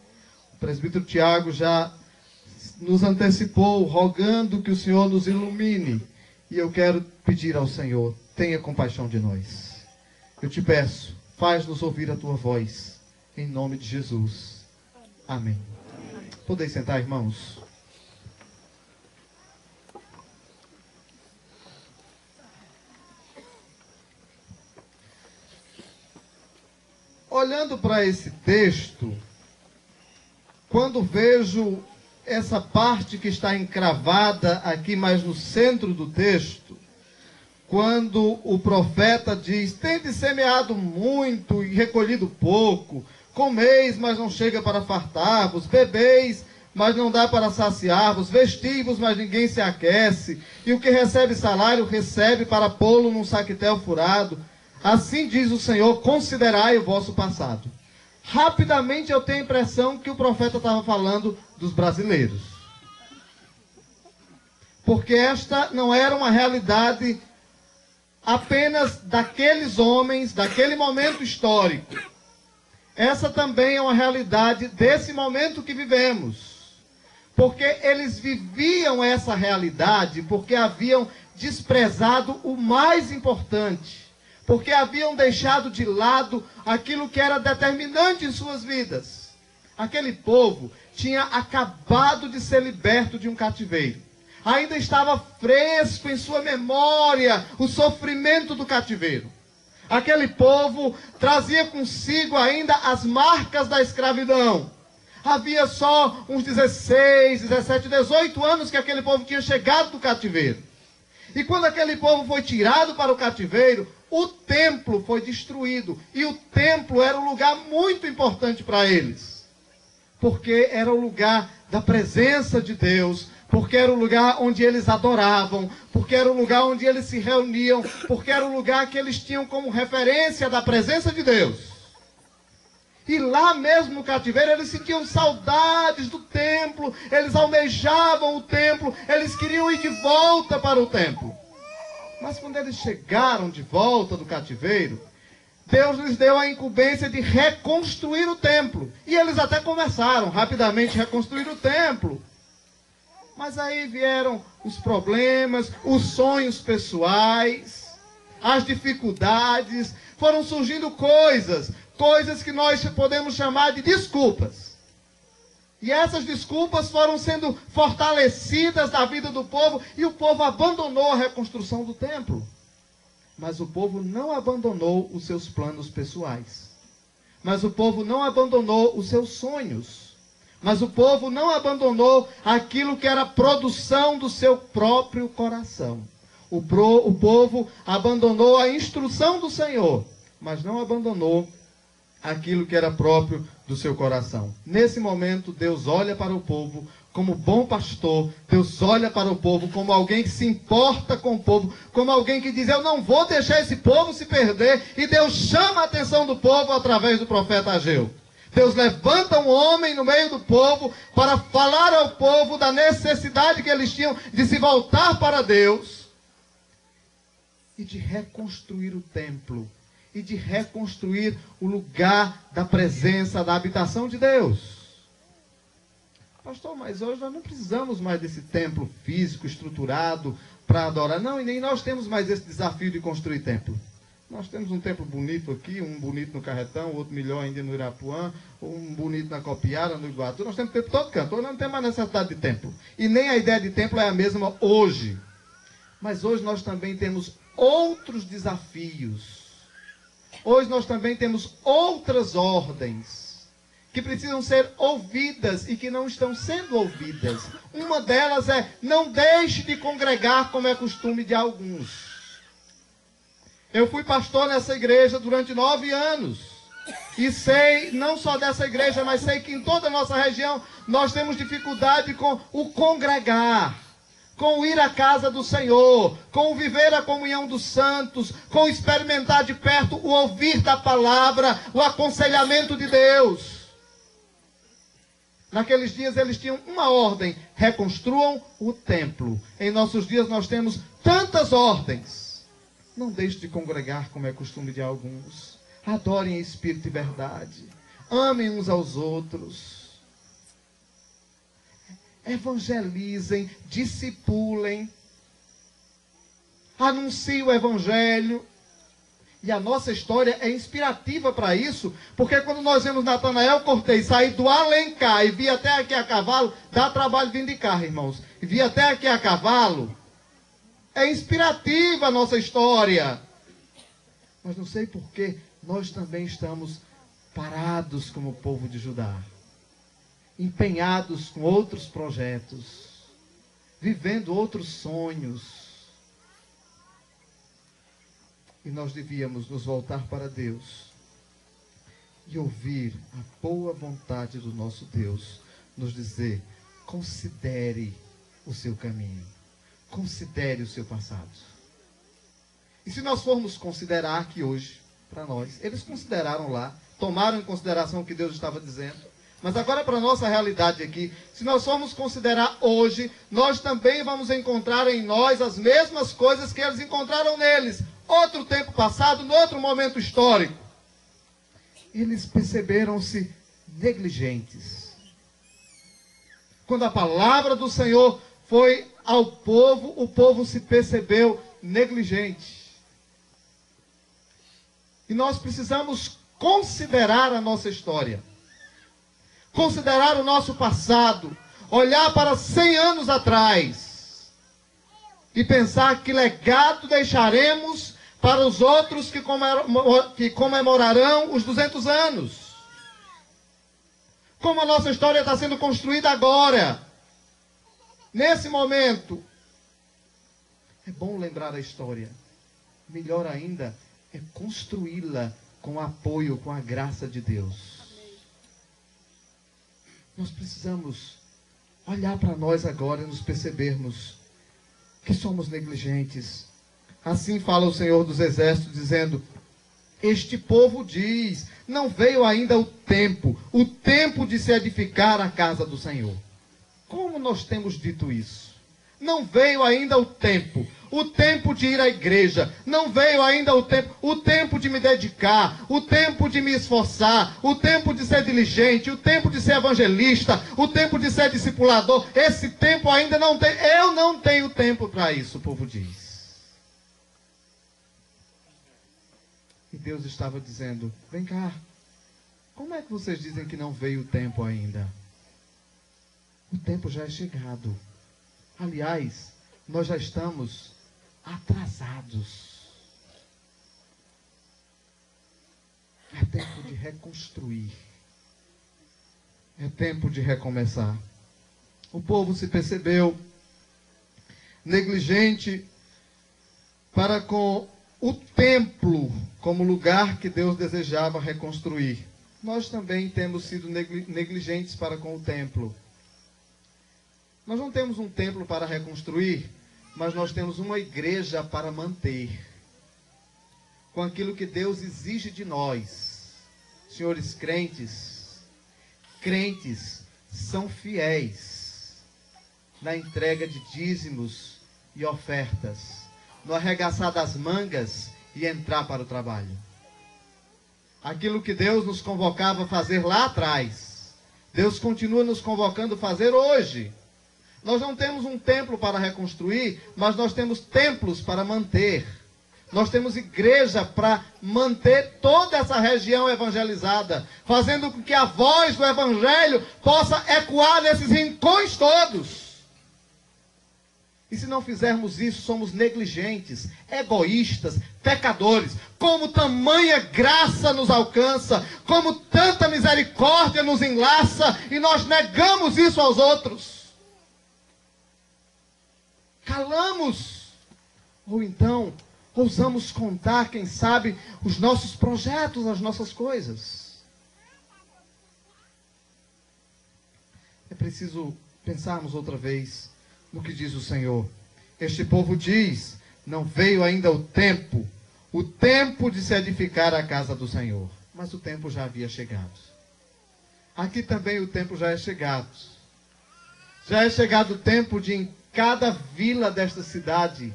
O presbítero Tiago já nos antecipou, rogando que o Senhor nos ilumine. E eu quero pedir ao Senhor, tenha compaixão de nós. Eu te peço, faz-nos ouvir a tua voz. Em nome de Jesus. Amém. Podeis sentar, irmãos. Olhando para esse texto, quando vejo essa parte que está encravada aqui mais no centro do texto, quando o profeta diz: tende semeado muito e recolhido pouco, comeis, mas não chega para fartar-vos, bebeis, mas não dá para saciar-vos, vestivos, mas ninguém se aquece, e o que recebe salário, recebe para pô-lo num saquetel furado. Assim diz o Senhor, considerai o vosso passado. Rapidamente eu tenho a impressão que o profeta estava falando dos brasileiros. Porque esta não era uma realidade apenas daqueles homens, daquele momento histórico. Essa também é uma realidade desse momento que vivemos. Porque eles viviam essa realidade porque haviam desprezado o mais importante. Porque haviam deixado de lado aquilo que era determinante em suas vidas. Aquele povo tinha acabado de ser liberto de um cativeiro. Ainda estava fresco em sua memória o sofrimento do cativeiro. Aquele povo trazia consigo ainda as marcas da escravidão. Havia só uns 16, 17, 18 anos que aquele povo tinha chegado do cativeiro. E quando aquele povo foi tirado para o cativeiro, o templo foi destruído. E o templo era um lugar muito importante para eles. Porque era o lugar da presença de Deus. Porque era o lugar onde eles adoravam. Porque era o lugar onde eles se reuniam. Porque era o lugar que eles tinham como referência da presença de Deus. E lá mesmo no cativeiro eles sentiam saudades do templo. Eles almejavam o templo. Eles queriam ir de volta para o templo. Mas quando eles chegaram de volta do cativeiro, Deus lhes deu a incumbência de reconstruir o templo. E eles até começaram rapidamente a reconstruir o templo. Mas aí vieram os problemas, os sonhos pessoais, as dificuldades. Foram surgindo coisas que nós podemos chamar de desculpas. E essas desculpas foram sendo fortalecidas na vida do povo, e o povo abandonou a reconstrução do templo. Mas o povo não abandonou os seus planos pessoais. Mas o povo não abandonou os seus sonhos. Mas o povo não abandonou aquilo que era produção do seu próprio coração. O povo abandonou a instrução do Senhor, mas não abandonou aquilo que era próprio do seu coração. Nesse momento, Deus olha para o povo como bom pastor. Deus olha para o povo como alguém que se importa com o povo, como alguém que diz: eu não vou deixar esse povo se perder. E Deus chama a atenção do povo através do profeta Ageu. Deus levanta um homem no meio do povo para falar ao povo da necessidade que eles tinham de se voltar para Deus e de reconstruir o templo e de reconstruir o lugar da presença, da habitação de Deus. Pastor, mas hoje nós não precisamos mais desse templo físico, estruturado, para adorar. Não, e nem nós temos mais esse desafio de construir templo. Nós temos um templo bonito aqui, um bonito no Carretão, outro melhor ainda no Irapuã, um bonito na Copiara, no Iguatu. Nós temos templo todo canto. Hoje não tem mais necessidade de templo. E nem a ideia de templo é a mesma hoje. Mas hoje nós também temos outros desafios. Hoje nós também temos outras ordens que precisam ser ouvidas e que não estão sendo ouvidas. Uma delas é: não deixe de congregar como é costume de alguns. Eu fui pastor nessa igreja durante 9 anos. E sei, não só dessa igreja, mas sei que em toda a nossa região nós temos dificuldade com o congregar, com o ir à casa do Senhor, com o viver a comunhão dos santos, com o experimentar de perto o ouvir da palavra, o aconselhamento de Deus. Naqueles dias eles tinham uma ordem: reconstruam o templo. Em nossos dias nós temos tantas ordens. Não deixe de congregar como é costume de alguns. Adorem em espírito e verdade. Amem uns aos outros. Evangelizem, discipulem. Anunciem o evangelho. E a nossa história é inspirativa para isso, porque quando nós vemos Natanael Cortez sair do Alencar e vir até aqui a cavalo, dá trabalho vir de carro, irmãos. E vir até aqui a cavalo, é inspirativa a nossa história. Mas não sei por que nós também estamos parados como o povo de Judá, empenhados com outros projetos, vivendo outros sonhos. E nós devíamos nos voltar para Deus e ouvir a boa vontade do nosso Deus nos dizer: considere o seu caminho, considere o seu passado. E se nós formos considerar que hoje, para nós, eles consideraram lá, tomaram em consideração o que Deus estava dizendo, mas agora para a nossa realidade aqui, se nós formos considerar hoje, nós também vamos encontrar em nós as mesmas coisas que eles encontraram neles. Outro tempo passado, no outro momento histórico. Eles perceberam-se negligentes. Quando a palavra do Senhor foi ao povo, o povo se percebeu negligente. E nós precisamos considerar a nossa história. Considerar o nosso passado. Olhar para 100 anos atrás. E pensar que legado deixaremos para os outros que comemorarão os 200 anos. Como a nossa história está sendo construída agora. Nesse momento. É bom lembrar a história. Melhor ainda é construí-la com o apoio, com a graça de Deus. Nós precisamos olhar para nós agora e nos percebermos que somos negligentes. Assim fala o Senhor dos Exércitos, dizendo: este povo diz, não veio ainda o tempo de se edificar a casa do Senhor. Como nós temos dito isso? Não veio ainda o tempo de ir à igreja, não veio ainda o tempo de me dedicar, o tempo de me esforçar, o tempo de ser diligente, o tempo de ser evangelista, o tempo de ser discipulador. Esse tempo ainda não tem, eu não tenho tempo para isso, o povo diz. E Deus estava dizendo: vem cá, como é que vocês dizem que não veio o tempo ainda? O tempo já é chegado. Aliás, nós já estamos atrasados. É tempo de reconstruir. É tempo de recomeçar. O povo se percebeu negligente para com o templo como lugar que Deus desejava reconstruir. Nós também temos sido negligentes para com o templo. Nós não temos um templo para reconstruir, mas nós temos uma igreja para manter. Com aquilo que Deus exige de nós. Senhores crentes, crentes são fiéis na entrega de dízimos e ofertas, no arregaçar das mangas e entrar para o trabalho. Aquilo que Deus nos convocava a fazer lá atrás, Deus continua nos convocando a fazer hoje. Nós não temos um templo para reconstruir, mas nós temos templos para manter. Nós temos igreja para manter toda essa região evangelizada, fazendo com que a voz do evangelho possa ecoar nesses rincões todos. E se não fizermos isso, somos negligentes, egoístas, pecadores. Como tamanha graça nos alcança, como tanta misericórdia nos enlaça, e nós negamos isso aos outros. Calamos. Ou então, ousamos contar, quem sabe, os nossos projetos, as nossas coisas. É preciso pensarmos outra vez no que diz o Senhor. Este povo diz: não veio ainda o tempo de se edificar a casa do Senhor. Mas o tempo já havia chegado. Aqui também o tempo já é chegado. Já é chegado o tempo de, em cada vila desta cidade,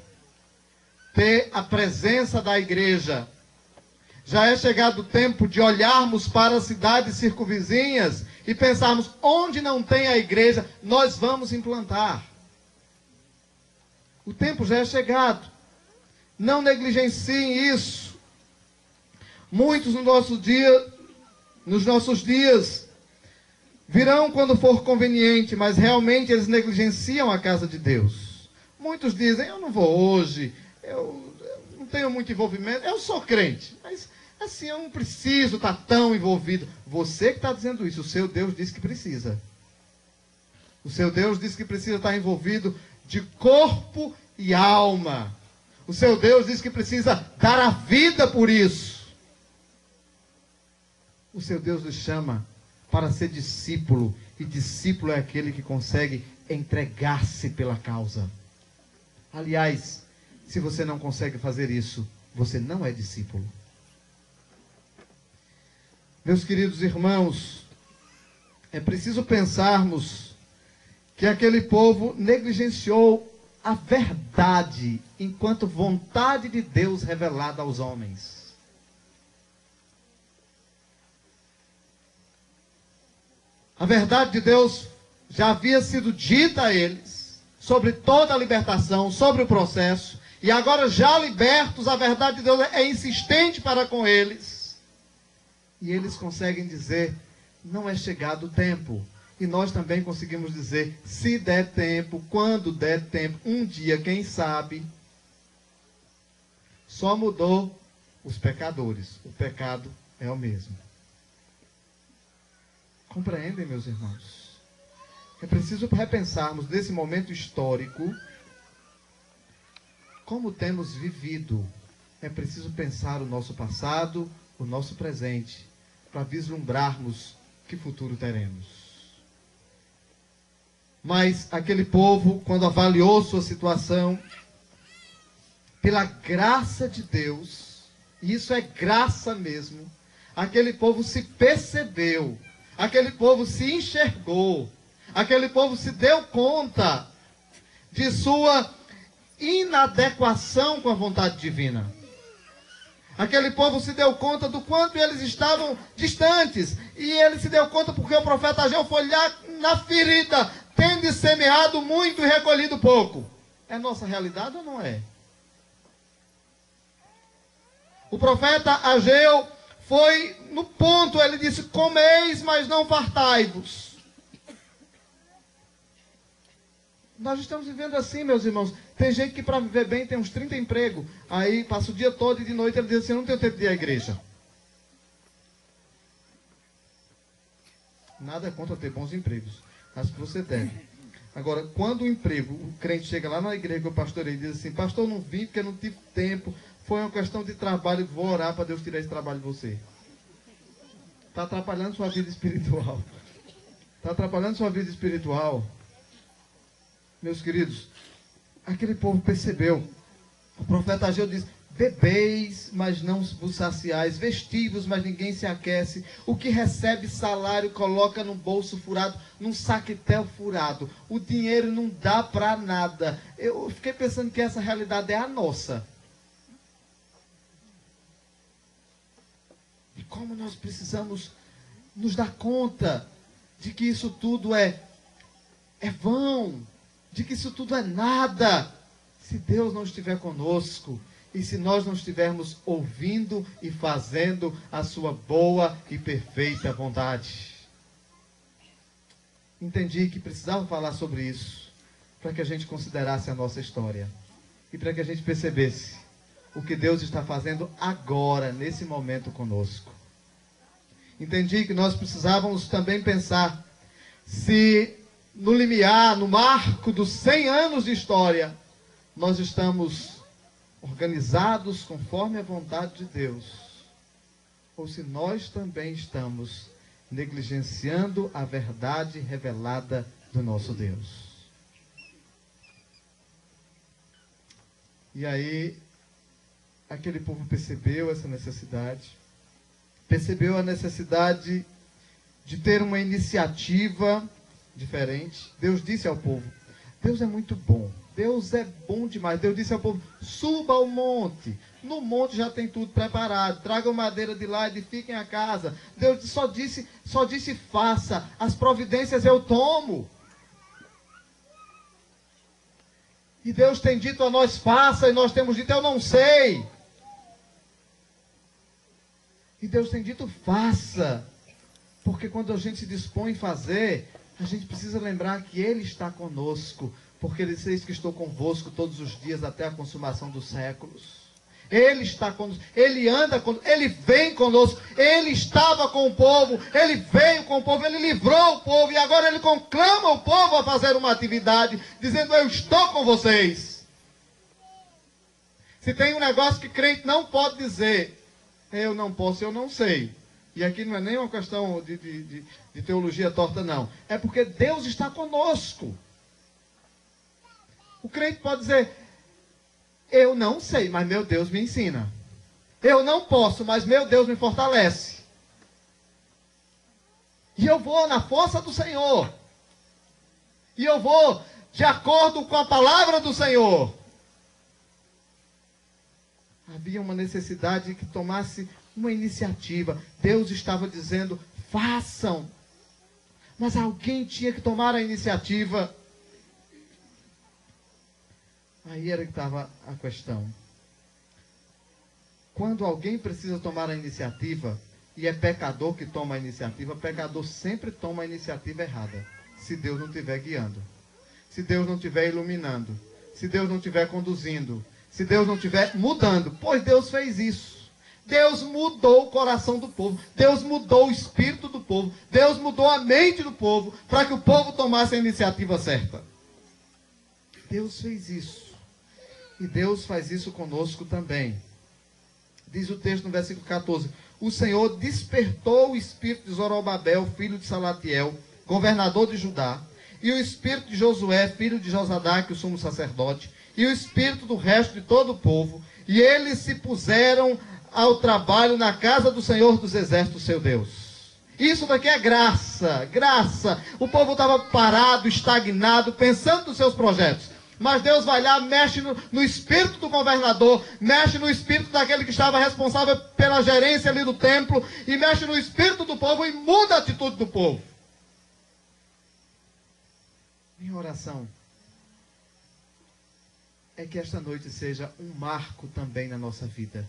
ter a presença da igreja. Já é chegado o tempo de olharmos para as cidades circunvizinhas e pensarmos: onde não tem a igreja, nós vamos implantar. O tempo já é chegado. Não negligenciem isso. Muitos nos nossos dias virão quando for conveniente, mas realmente eles negligenciam a casa de Deus. Muitos dizem: eu não vou hoje, eu não tenho muito envolvimento, eu sou crente, mas assim eu não preciso estar tão envolvido. Você que está dizendo isso, o seu Deus disse que precisa. O seu Deus disse que precisa estar envolvido de corpo e alma. O seu Deus diz que precisa dar a vida por isso. O seu Deus nos chama para ser discípulo, e discípulo é aquele que consegue entregar-se pela causa. Aliás, se você não consegue fazer isso, você não é discípulo. Meus queridos irmãos, é preciso pensarmos que aquele povo negligenciou a verdade enquanto vontade de Deus revelada aos homens. A verdade de Deus já havia sido dita a eles, sobre toda a libertação, sobre o processo, e agora já libertos, a verdade de Deus é insistente para com eles. E eles conseguem dizer: não é chegado o tempo. E nós também conseguimos dizer: se der tempo, quando der tempo, um dia, quem sabe. Só mudou os pecadores. O pecado é o mesmo. Compreendem, meus irmãos? É preciso repensarmos nesse momento histórico como temos vivido. É preciso pensar o nosso passado, o nosso presente, para vislumbrarmos que futuro teremos. Mas aquele povo, quando avaliou sua situação, pela graça de Deus, e isso é graça mesmo, aquele povo se percebeu, aquele povo se enxergou, aquele povo se deu conta de sua inadequação com a vontade divina. Aquele povo se deu conta do quanto eles estavam distantes, e ele se deu conta porque o profeta Ageu foi lá na ferida: tende semeado muito e recolhido pouco. É nossa realidade ou não é? O profeta Ageu foi no ponto, ele disse: comeis, mas não fartai-vos. Nós estamos vivendo assim, meus irmãos. Tem gente que para viver bem tem uns 30 empregos. Aí passa o dia todo e de noite ele diz assim: eu não tenho tempo de ir à igreja. Nada contra ter bons empregos. Acho que você deve. Agora, quando o emprego, o crente chega lá na igreja que eu pastorei e diz assim: pastor, não vim porque não tive tempo, foi uma questão de trabalho, vou orar para Deus tirar esse trabalho de você. Está atrapalhando sua vida espiritual. Está atrapalhando sua vida espiritual. Meus queridos, aquele povo percebeu. O profeta Ageu diz: Bebeis, mas não vos saciais. Vestivos, mas ninguém se aquece. O que recebe salário coloca no bolso furado, num saquetel furado. O dinheiro não dá para nada. Eu fiquei pensando que essa realidade é a nossa. E como nós precisamos nos dar conta de que isso tudo é vão, de que isso tudo é nada, se Deus não estiver conosco. E se nós não estivermos ouvindo e fazendo a sua boa e perfeita vontade. Entendi que precisava falar sobre isso, para que a gente considerasse a nossa história. E para que a gente percebesse o que Deus está fazendo agora, nesse momento conosco. Entendi que nós precisávamos também pensar se no limiar, no marco dos 100 anos de história, nós estamos organizados conforme a vontade de Deus, ou se nós também estamos negligenciando a verdade revelada do nosso Deus. E aí, aquele povo percebeu essa necessidade, percebeu a necessidade de ter uma iniciativa diferente. Deus disse ao povo, Deus é muito bom. Deus é bom demais. Deus disse ao povo, suba ao monte. No monte já tem tudo preparado. Tragam madeira de lá, edifiquem a casa. Deus só disse faça. As providências eu tomo. E Deus tem dito a nós, faça. E nós temos dito, eu não sei. E Deus tem dito, faça. Porque quando a gente se dispõe a fazer, a gente precisa lembrar que Ele está conosco. Porque Ele diz que estou convosco todos os dias até a consumação dos séculos. Ele está conosco, Ele anda conosco, Ele vem conosco, Ele estava com o povo, Ele veio com o povo, Ele livrou o povo e agora Ele conclama o povo a fazer uma atividade, dizendo, eu estou com vocês. Se tem um negócio que crente não pode dizer, eu não posso, eu não sei. E aqui não é nem uma questão de teologia torta, não. É porque Deus está conosco. O crente pode dizer, eu não sei, mas meu Deus me ensina. Eu não posso, mas meu Deus me fortalece. E eu vou na força do Senhor. E eu vou de acordo com a palavra do Senhor. Havia uma necessidade que tomasse uma iniciativa. Deus estava dizendo, façam. Mas alguém tinha que tomar a iniciativa. Aí era que estava a questão. Quando alguém precisa tomar a iniciativa, e é pecador que toma a iniciativa, pecador sempre toma a iniciativa errada. Se Deus não estiver guiando. Se Deus não estiver iluminando. Se Deus não estiver conduzindo. Se Deus não estiver mudando. Pois Deus fez isso. Deus mudou o coração do povo. Deus mudou o espírito do povo. Deus mudou a mente do povo para que o povo tomasse a iniciativa certa. Deus fez isso. E Deus faz isso conosco também. Diz o texto no versículo 14. O Senhor despertou o espírito de Zorobabel, filho de Salatiel, governador de Judá, e o espírito de Josué, filho de Josadaque, o sumo sacerdote, e o espírito do resto de todo o povo, e eles se puseram ao trabalho na casa do Senhor dos exércitos, seu Deus. Isso daqui é graça, graça. O povo estava parado, estagnado, pensando nos seus projetos. Mas Deus vai lá, mexe no espírito do governador, mexe no espírito daquele que estava responsável pela gerência ali do templo, e mexe no espírito do povo e muda a atitude do povo. Minha oração é que esta noite seja um marco também na nossa vida.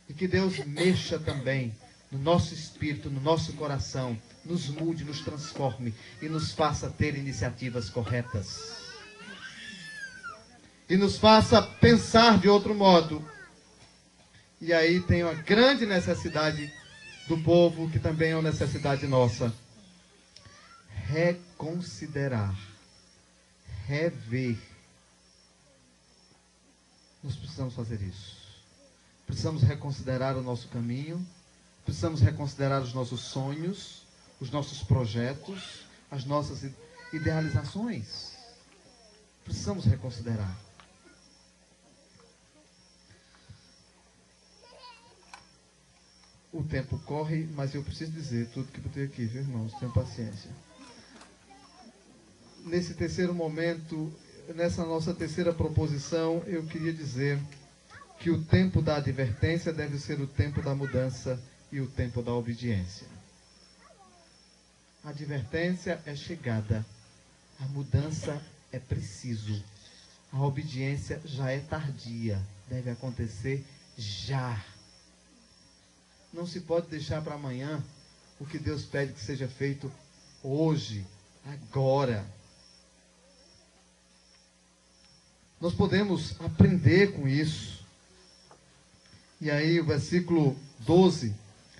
E que Deus mexa também no nosso espírito, no nosso coração, nos mude, nos transforme e nos faça ter iniciativas corretas. E nos faça pensar de outro modo. E aí tem uma grande necessidade do povo, que também é uma necessidade nossa. Reconsiderar. Rever. Nós precisamos fazer isso. Precisamos reconsiderar o nosso caminho. Precisamos reconsiderar os nossos sonhos, os nossos projetos, as nossas idealizações. Precisamos reconsiderar. O tempo corre, mas eu preciso dizer tudo que botei aqui, viu, irmãos? Tenham paciência. Nesse terceiro momento, nessa nossa terceira proposição, eu queria dizer que o tempo da advertência deve ser o tempo da mudança e o tempo da obediência. A advertência é chegada, a mudança é preciso, a obediência já é tardia, deve acontecer já. Não se pode deixar para amanhã o que Deus pede que seja feito hoje, agora. Nós podemos aprender com isso. E aí o versículo 12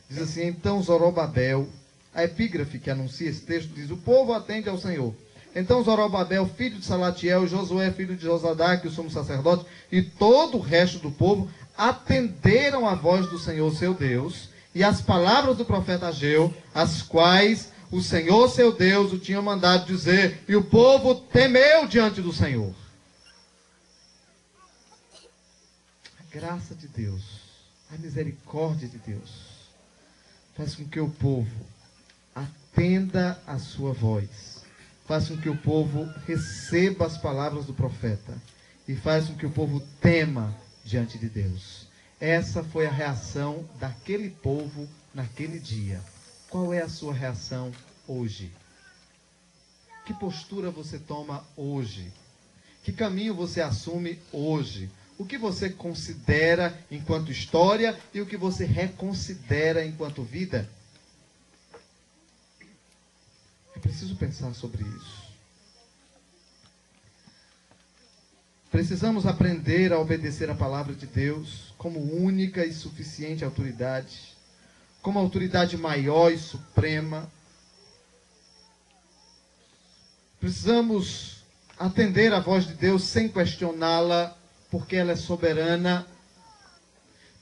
diz assim: então Zorobabel, a epígrafe que anuncia esse texto diz: o povo atende ao Senhor. Então Zorobabel, filho de Salatiel, Josué, filho de Josadaque, o sumo sacerdote, e todo o resto do povo atenderam a voz do Senhor seu Deus e as palavras do profeta Ageu, as quais o Senhor seu Deus o tinha mandado dizer, e o povo temeu diante do Senhor. A graça de Deus, a misericórdia de Deus faz com que o povo atenda a sua voz, faz com que o povo receba as palavras do profeta e faz com que o povo tema diante de Deus. Essa foi a reação daquele povo naquele dia. Qual é a sua reação hoje? Que postura você toma hoje? Que caminho você assume hoje? O que você considera enquanto história e o que você reconsidera enquanto vida? É preciso pensar sobre isso. Precisamos aprender a obedecer a palavra de Deus como única e suficiente autoridade, como autoridade maior e suprema. Precisamos atender a voz de Deus sem questioná-la, porque ela é soberana.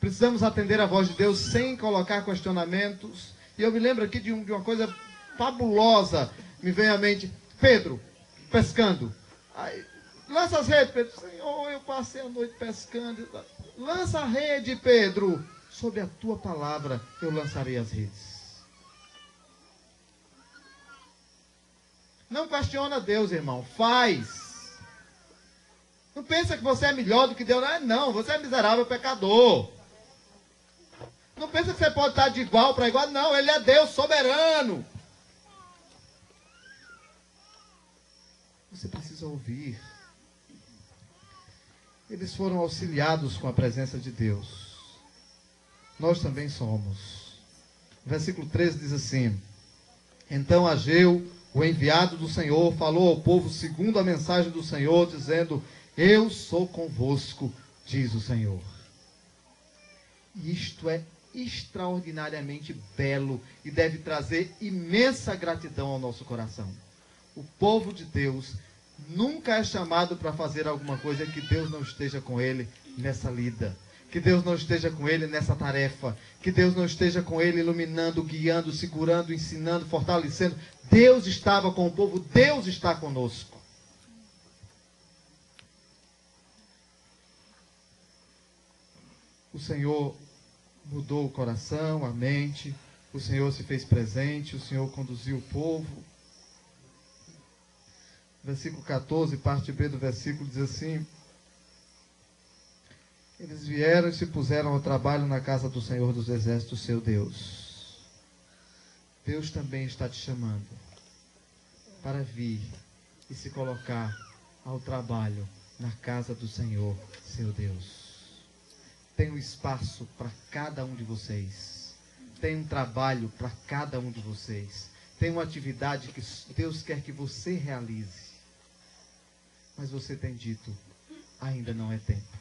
Precisamos atender a voz de Deus sem colocar questionamentos. E eu me lembro aqui de uma coisa fabulosa, me vem à mente. Pedro, pescando. Aí, lança as redes, Pedro. Senhor, eu passei a noite pescando. Lança a rede, Pedro. Sob a tua palavra eu lançarei as redes. Não questiona Deus, irmão. Faz. Não pensa que você é melhor do que Deus. Não, você é miserável pecador. Não pensa que você pode estar de igual para igual. Não, Ele é Deus soberano. Você precisa ouvir. Eles foram auxiliados com a presença de Deus. Nós também somos. Versículo 13 diz assim: então Ageu, o enviado do Senhor, falou ao povo segundo a mensagem do Senhor, dizendo: eu sou convosco, diz o Senhor. Isto é extraordinariamente belo e deve trazer imensa gratidão ao nosso coração. O povo de Deus nunca é chamado para fazer alguma coisa que Deus não esteja com ele nessa lida, que Deus não esteja com ele nessa tarefa, que Deus não esteja com ele iluminando, guiando, segurando, ensinando, fortalecendo. Deus estava com o povo, Deus está conosco. O Senhor mudou o coração, a mente, o Senhor se fez presente, o Senhor conduziu o povo. Versículo 14, parte B do versículo, diz assim: eles vieram e se puseram ao trabalho na casa do Senhor dos Exércitos, seu Deus. Deus também está te chamando para vir e se colocar ao trabalho na casa do Senhor, seu Deus. Tem um espaço para cada um de vocês. Tem um trabalho para cada um de vocês. Tem uma atividade que Deus quer que você realize. Mas você tem dito: ainda não é tempo.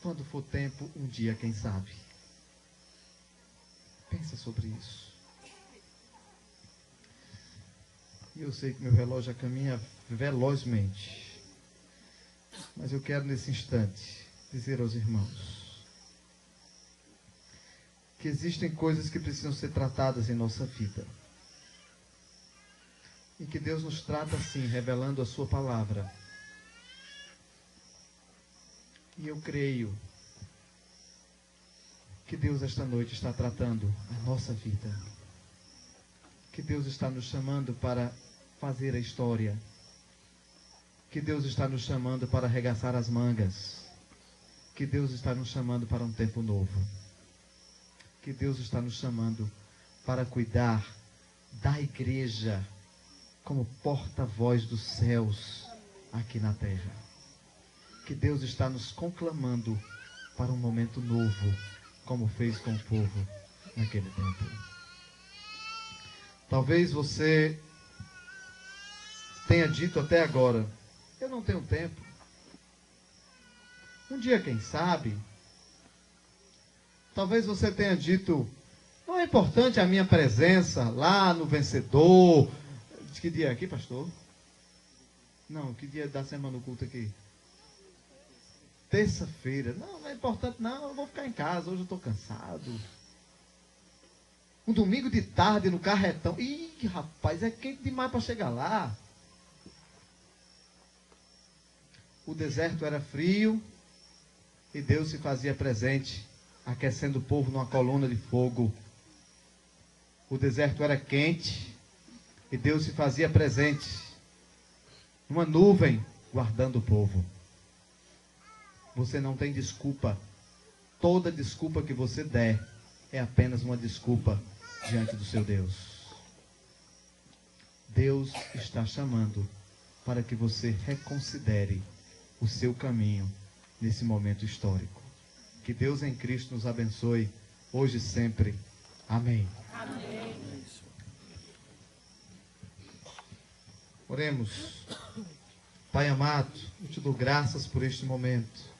Quando for tempo, um dia, quem sabe. Pensa sobre isso. E eu sei que meu relógio já caminha velozmente. Mas eu quero nesse instante dizer aos irmãos que existem coisas que precisam ser tratadas em nossa vida. E que Deus nos trata assim, revelando a sua palavra. E eu creio que Deus esta noite está tratando a nossa vida. Que Deus está nos chamando para fazer a história. Que Deus está nos chamando para arregaçar as mangas. Que Deus está nos chamando para um tempo novo. Que Deus está nos chamando para cuidar da igreja como porta-voz dos céus aqui na terra. Que Deus está nos conclamando para um momento novo, como fez com o povo naquele tempo. Talvez você tenha dito até agora: eu não tenho tempo. Um dia, quem sabe? Talvez você tenha dito: não é importante a minha presença lá no Vencedor. De que dia aqui, pastor? Não, que dia da semana no culto aqui? Terça-feira. Não, não é importante não, eu vou ficar em casa, hoje eu estou cansado. Um domingo de tarde no carretão. Ih, rapaz, é quente demais para chegar lá. O deserto era frio e Deus se fazia presente, aquecendo o povo numa coluna de fogo. O deserto era quente e Deus se fazia presente numa nuvem, guardando o povo. Você não tem desculpa. Toda desculpa que você der é apenas uma desculpa diante do seu Deus. Deus está chamando para que você reconsidere o seu caminho nesse momento histórico. Que Deus em Cristo nos abençoe hoje e sempre. Amém. Amém. Oremos. Pai amado, eu te dou graças por este momento.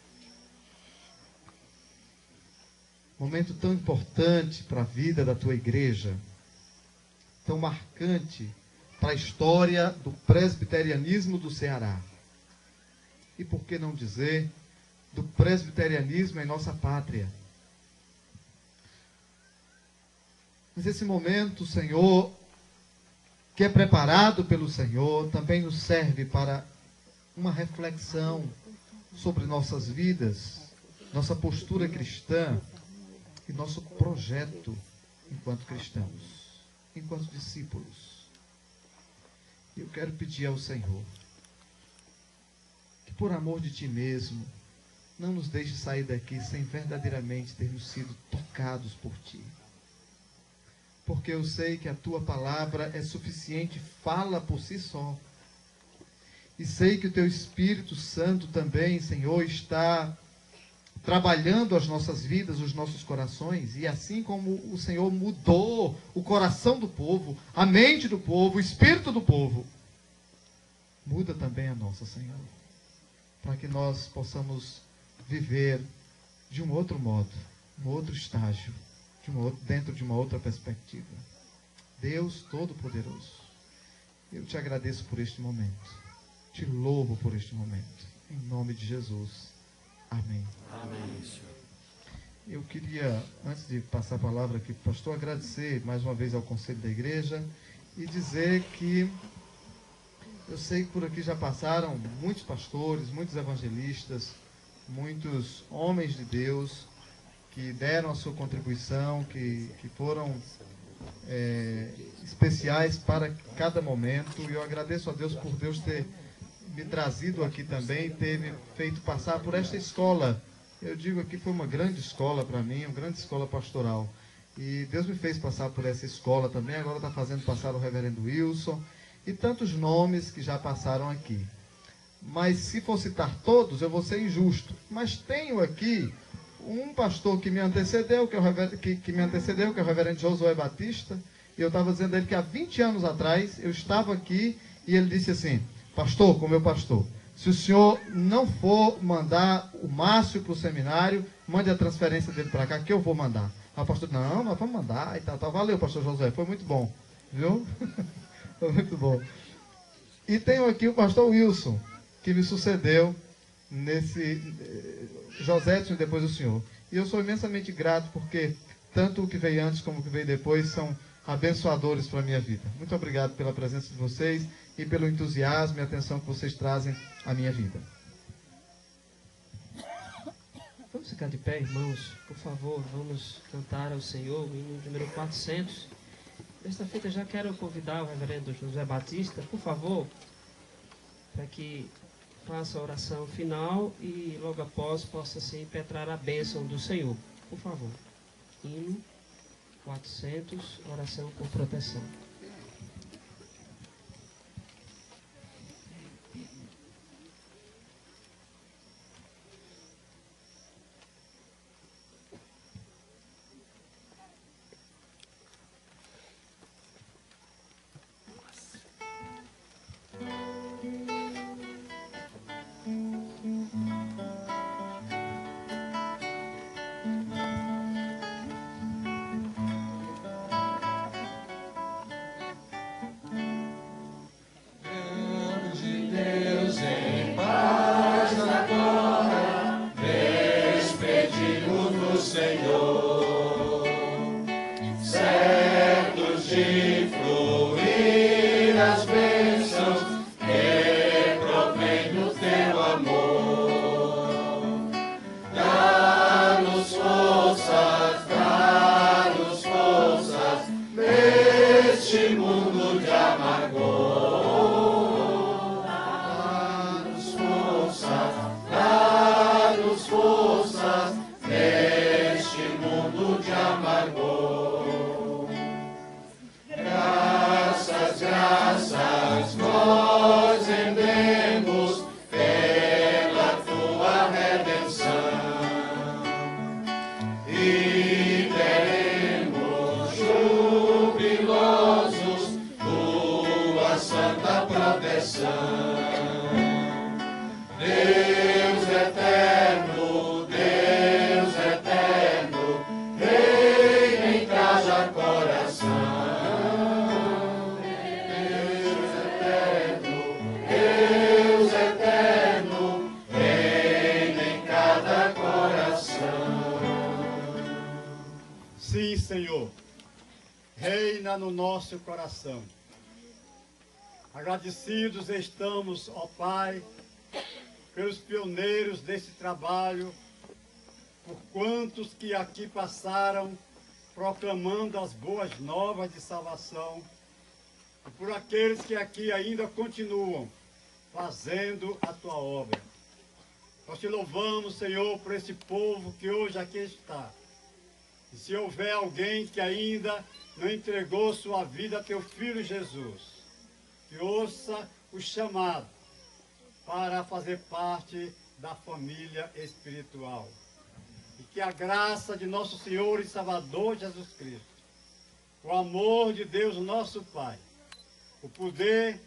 Momento tão importante para a vida da tua igreja. Tão marcante para a história do presbiterianismo do Ceará. E por que não dizer do presbiterianismo em nossa pátria? Mas esse momento, Senhor, que é preparado pelo Senhor, também nos serve para uma reflexão sobre nossas vidas, nossa postura cristã e nosso projeto enquanto cristãos, enquanto discípulos. Eu quero pedir ao Senhor que, por amor de Ti mesmo, não nos deixe sair daqui sem verdadeiramente termos sido tocados por Ti. Porque eu sei que a Tua palavra é suficiente, fala por si só. E sei que o Teu Espírito Santo também, Senhor, está trabalhando as nossas vidas, os nossos corações. E assim como o Senhor mudou o coração do povo, a mente do povo, o espírito do povo, muda também a nossa, Senhor. Para que nós possamos viver de um outro modo, um outro estágio, dentro de uma outra perspectiva. Deus Todo-Poderoso, eu te agradeço por este momento. Te louvo por este momento. Em nome de Jesus. Amém. Amém, Senhor. Eu queria, antes de passar a palavra aqui para o pastor, agradecer mais uma vez ao Conselho da Igreja e dizer que eu sei que por aqui já passaram muitos pastores, muitos evangelistas, muitos homens de Deus que deram a sua contribuição, que foram especiais para cada momento. E eu agradeço a Deus por Deus ter me trazido aqui também, ter me feito passar por esta escola. Eu digo aqui, foi uma grande escola para mim, uma grande escola pastoral. E Deus me fez passar por essa escola também, agora está fazendo passar o reverendo Wilson e tantos nomes que já passaram aqui. Mas se for citar todos, eu vou ser injusto. Mas tenho aqui um pastor que me antecedeu, que é o reverendo Josué Batista, e eu estava dizendo a ele que há 20 anos atrás eu estava aqui e ele disse assim: pastor, como meu pastor, se o senhor não for mandar o Márcio para o seminário, mande a transferência dele para cá, que eu vou mandar. Aí o pastor, não, nós vamos mandar, e tal. Valeu, pastor Josué, foi muito bom, viu? Foi muito bom. E tenho aqui o pastor Wilson, que me sucedeu nesse Josétio e depois o senhor. E eu sou imensamente grato, porque tanto o que veio antes como o que veio depois são abençoadores para a minha vida. Muito obrigado pela presença de vocês e pelo entusiasmo e atenção que vocês trazem à minha vida. Ficar de pé, irmãos, por favor, vamos cantar ao Senhor, o hino número 400. Desta feita já quero convidar o reverendo José Batista, por favor, para que faça a oração final e logo após possa se impetrar a bênção do Senhor. Por favor. Hino 400, oração por proteção. Sim, Senhor, reina no nosso coração. Agradecidos estamos, ó Pai, pelos pioneiros desse trabalho, por quantos que aqui passaram proclamando as boas novas de salvação, e por aqueles que aqui ainda continuam fazendo a Tua obra. Nós te louvamos, Senhor, por esse povo que hoje aqui está. E se houver alguém que ainda não entregou sua vida a Teu Filho Jesus, que ouça o chamado para fazer parte da família espiritual. E que a graça de nosso Senhor e Salvador Jesus Cristo, o amor de Deus nosso Pai, o poder,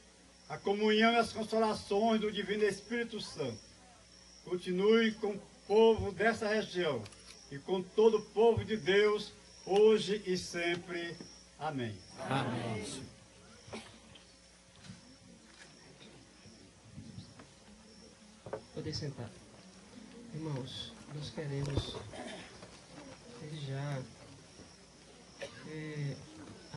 a comunhão e as consolações do Divino Espírito Santo, continue com o povo dessa região e com todo o povo de Deus, hoje e sempre. Amém. Amém. Poder sentar. Irmãos, nós queremos